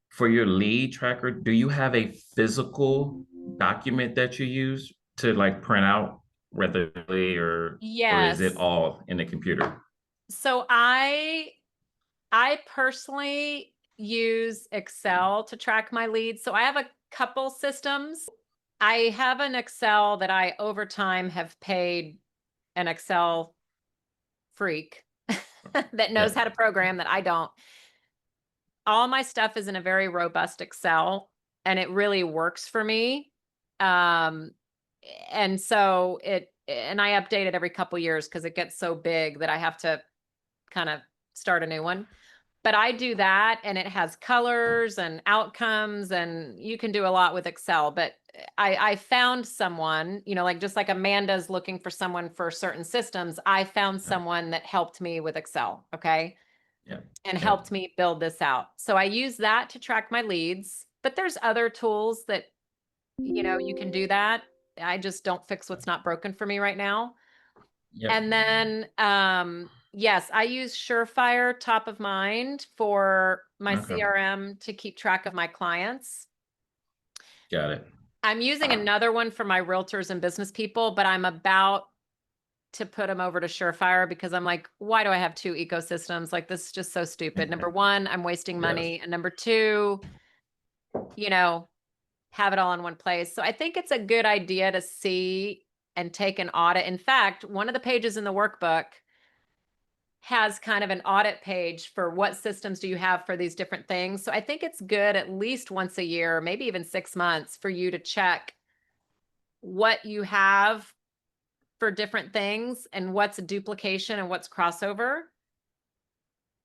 for your lead tracker, do you have a physical document that you use to like print out regularly, or is it Yes. all in the computer? So I personally use Excel to track my leads. So I have a couple systems. I have an Excel that I over time have paid an Excel freak that knows how to program that I don't. All my stuff is in a very robust Excel and it really works for me. And so and I update it every couple years because it gets so big that I have to kind of start a new one. But I do that and it has colors and outcomes and you can do a lot with Excel. But I found someone, like just like Amanda's looking for someone for certain systems, I found someone that helped me with Excel. Okay. Yeah. And helped me build this out. So I use that to track my leads, but there's other tools that, you can do that. I just don't fix what's not broken for me right now. Yep. And then, yes, I use Surefire top of mind for my Okay. CRM to keep track of my clients. Got it. I'm using another one for my realtors and business people, but I'm about to put them over to Surefire because I'm like, why do I have two ecosystems? Like, this is just so stupid. Number one, I'm wasting money. Yes. And number two, you know, have it all in one place. So I think it's a good idea to see and take an audit. In fact, one of the pages in the workbook has kind of an audit page for what systems do you have for these different things. So I think it's good at least once a year, maybe even 6 months, for you to check what you have for different things and what's duplication and what's crossover.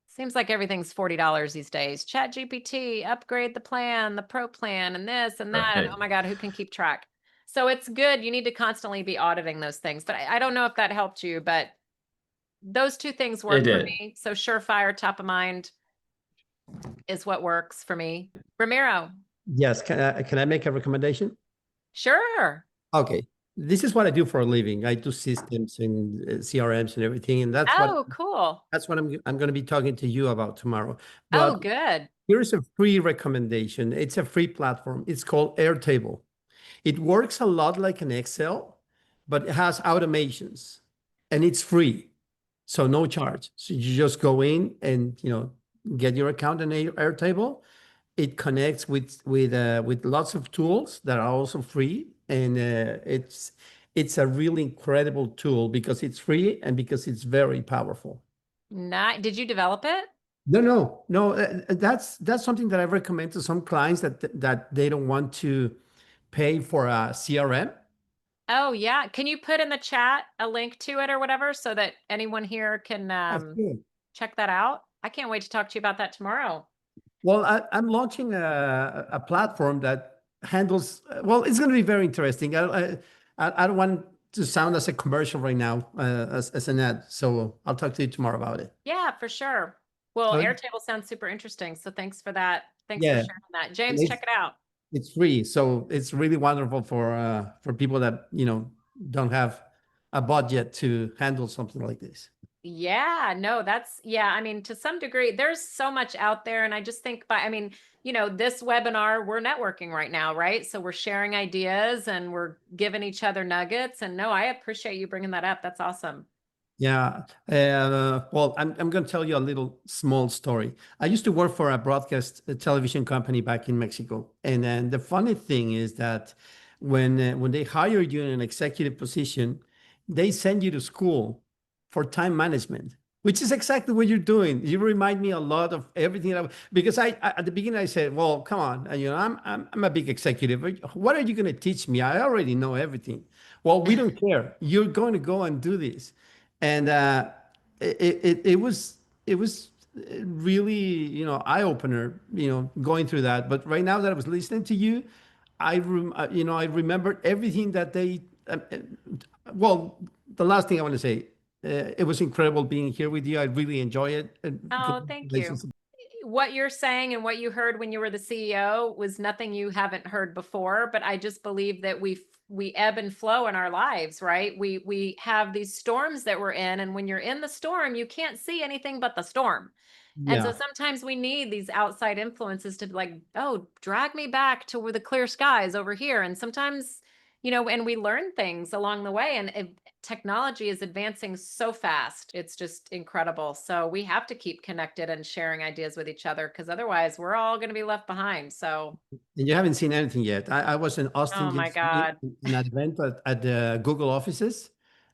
Seems like everything's $40 these days. Chat GPT, upgrade the plan, the pro plan, and this and that. And Right. oh my God, who can keep track? So it's good. You need to constantly be auditing those things. But I don't know if that helped you, but those two things It work for did. me. So Surefire, top of mind is what works for me. Ramiro, Yes, can I make a recommendation? sure. Okay, this is what I do for a living. I do systems and CRMs and everything, and Oh, cool. that's what I'm going to be talking to you about tomorrow. Oh, But good. here's a free recommendation. It's a free platform. It's called Airtable. It works a lot like an Excel, but it has automations, and it's free, so no charge. So you just go in and get your account in Airtable. It connects with lots of tools that are also free, and it's a really incredible tool because it's free and because it's very powerful. Did you develop it? No. That's something that I recommend to some clients that they don't want to pay for a CRM. Oh, yeah. Can you put in the chat a link to it or whatever so that anyone here can Sure. check that out? I can't wait to talk to you about that tomorrow. Well, I'm launching a platform that handles. Well, it's going to be very interesting. I don't want to sound as a commercial right now, as an ad. So I'll talk to you tomorrow about it. Yeah, for sure. Well, So Airtable sounds super interesting. So thanks for that. Thanks for yeah, sharing that. and James, check it out. it's free, so it's really wonderful for people that don't have a budget to handle something like this. Yeah, no, yeah, I mean, to some degree, there's so much out there. And I just think this webinar, we're networking right now, right? So we're sharing ideas and we're giving each other nuggets. And no, I appreciate you bringing that up. That's awesome. Yeah. Well, I'm going to tell you a little small story. I used to work for a broadcast television company back in Mexico, and then the funny thing is that when they hire you in an executive position, they send you to school for time management, which is exactly what you're doing. You remind me a lot of everything because I at the beginning I said, "Well, come on, I'm a big executive. What are you going to teach me? I already know everything." Well, we don't care. You're going to go and do this. And it was really eye opener going through that. But right now that I was listening to you, I remembered everything that they. Well, the last thing I want to say, it was incredible being here with you. I really enjoy it. Oh, thank you. What you're saying and what you heard when you were the CEO was nothing you haven't heard before, but I just believe that we ebb and flow in our lives, right? We have these storms that we're in, and when you're in the storm, you can't see anything but the storm. And so Yeah. sometimes we need these outside influences to be like, oh, drag me back to where the clear skies over here. And sometimes, and we learn things along the way. And technology is advancing so fast. It's just incredible. So we have to keep connected and sharing ideas with each other because otherwise we're all going to be left behind. So, And you haven't seen anything yet. I was in Austin oh my yesterday God. in an event at the Google offices,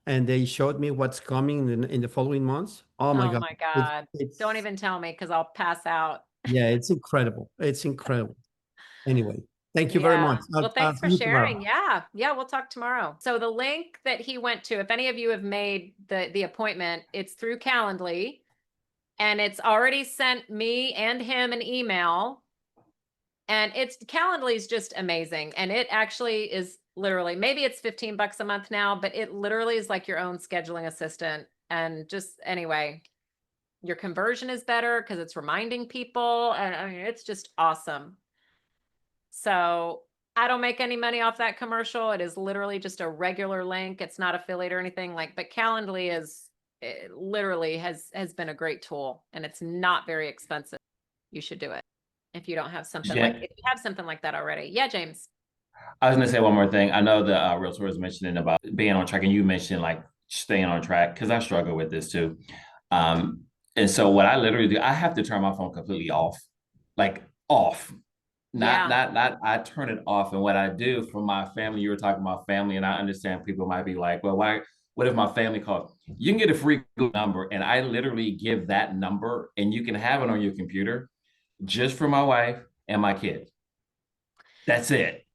and they showed me what's coming in the following months. Oh my Oh God. my God. Don't It's even tell me because I'll pass out. Yeah, it's incredible. It's incredible. Anyway, thank you very Yeah. much. Well, I'll thanks see for you tomorrow. sharing. Yeah. Yeah. We'll talk tomorrow. So the link that he went to, if any of you have made the appointment, it's through Calendly and it's already sent me and him an email. And Calendly is just amazing. And it actually is literally, maybe it's $15 a month now, but it literally is like your own scheduling assistant. And just anyway, your conversion is better because it's reminding people. And I mean, it's just awesome. So I don't make any money off that commercial. It is literally just a regular link. It's not affiliate or anything like, but Calendly is literally has been a great tool, and it's not very expensive. You should do it if you don't have something like, Jen, if you have something like that already. Yeah, James. I was gonna say one more thing. I know the realtor was mentioning about being on track, and you mentioned like staying on track because I struggle with this too. Um, and so what I literally do, I have to turn my phone completely off, like off. Yeah. Not I turn it off. And what I do for my family, you were talking about family, and I understand people might be like, well, why, what if my family calls? You can get a free Google number, and I literally give that number, and you can have it on your computer just for my wife and my kid. That's it.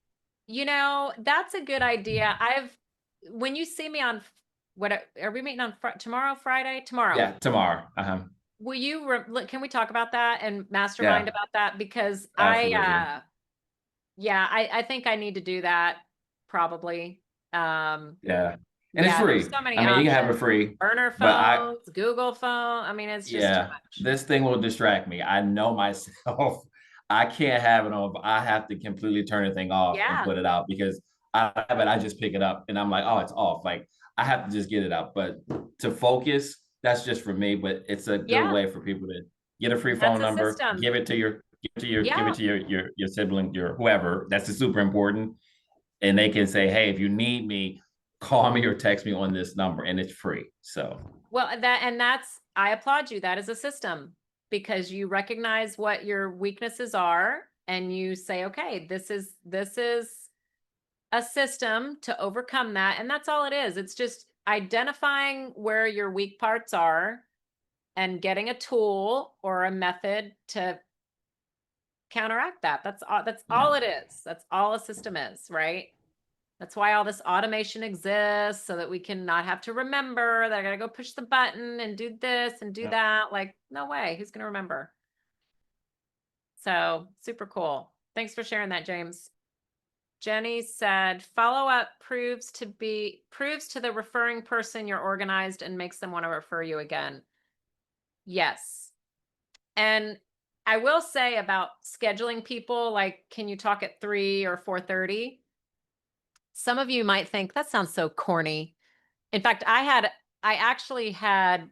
You know, that's a good idea. When you see me on, what are we meeting on tomorrow, Friday? Tomorrow. Yeah, tomorrow. Will you, can we talk about that and mastermind Yeah, about that? Because absolutely. yeah, I think I need to do that probably. Yeah. And it's Yeah, there's free. so many I mean, you can have it options. free, Burner but phones, Google phone. I mean, it's just too yeah, much. this thing will distract me. I know myself. I can't have it on. I have to completely turn the thing off and Yeah, put it out because I have it. I just pick it up and I'm like, oh, it's off. Like I have to just get it out. But to focus, that's just for me. But it's a good yeah, way for people to get a free that's phone a number, system. give it to your, give Yeah. it to your sibling, your whoever. That's super important, and they can say, hey, if you need me, call me or text me on this number, and it's free. So Well, I applaud you. That is a system, because you recognize what your weaknesses are and you say, okay, this is a system to overcome that. And that's all it is. It's just identifying where your weak parts are and getting a tool or a method to counteract that. That's yeah. all it is. That's all a system is, right? That's why all this automation exists, so that we can not have to remember that I gotta go push the button and do this and do Yeah. that. Like, no way, who's gonna remember? So super cool. Thanks for sharing that, James. Jenny said, follow up proves to the referring person you're organized and makes them want to refer you again. Yes. And I will say about scheduling people, like, can you talk at 3 or 4:30? Some of you might think that sounds so corny. In fact, I actually had,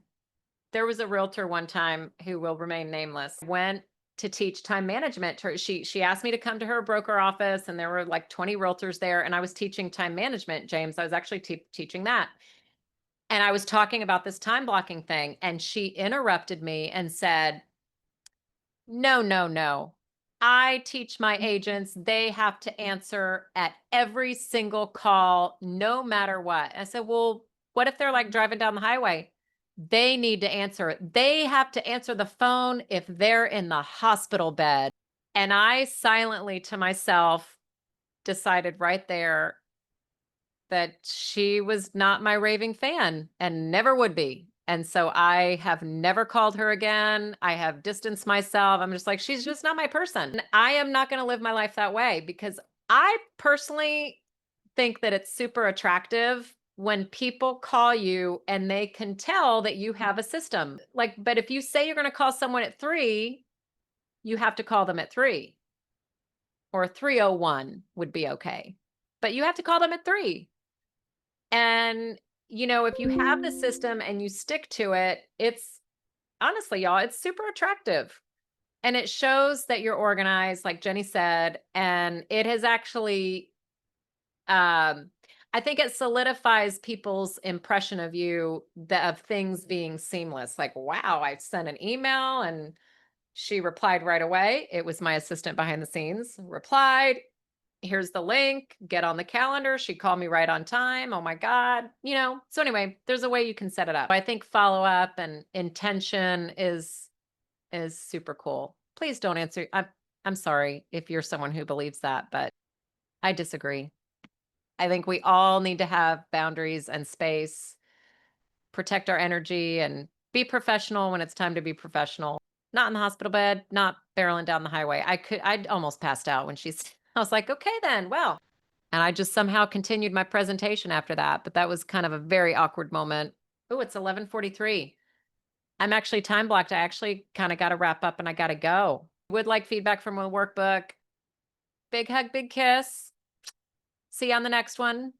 there was a realtor one time who will remain nameless, went to teach time management. She asked me to come to her broker office, and there were like 20 realtors there, and I was teaching time management, James. I was actually teaching that. And I was talking about this time blocking thing, and she interrupted me and said, no, no, no. I teach my agents, they have to answer at every single call, no matter what. I said, well, what if they're like driving down the highway? They need to answer it. They have to answer the phone if they're in the hospital bed. And I silently to myself decided right there that she was not my raving fan and never would be. And so I have never called her again. I have distanced myself. I'm just like, she's just not my person. And I am not going to live my life that way, because I personally think that it's super attractive when people call you and they can tell that you have a system. Like, but if you say you're going to call someone at 3, you have to call them at 3, or 3:01 would be okay. But you have to call them at 3. And, if you have the system and you stick to it, it's honestly, y'all, it's super attractive. And it shows that you're organized, like Jenny said. And it has actually, I think it solidifies people's impression of you, of things being seamless. Like, wow, I sent an email and she replied right away. It was my assistant behind the scenes, replied. Here's the link, get on the calendar. She called me right on time. Oh my God. So anyway, there's a way you can set it up. I think follow up and intention is super cool. Please don't answer. I'm sorry if you're someone who believes that, but I disagree. I think we all need to have boundaries and space, protect our energy, and be professional when it's time to be professional. Not in the hospital bed, not barreling down the highway. I'd almost passed out when I was like, okay, then, well. And I just somehow continued my presentation after that. But that was kind of a very awkward moment. Oh, it's 11:43. I'm actually time blocked. I actually kind of got to wrap up and I got to go. Would like feedback from a workbook. Big hug, big kiss. See you on the next one.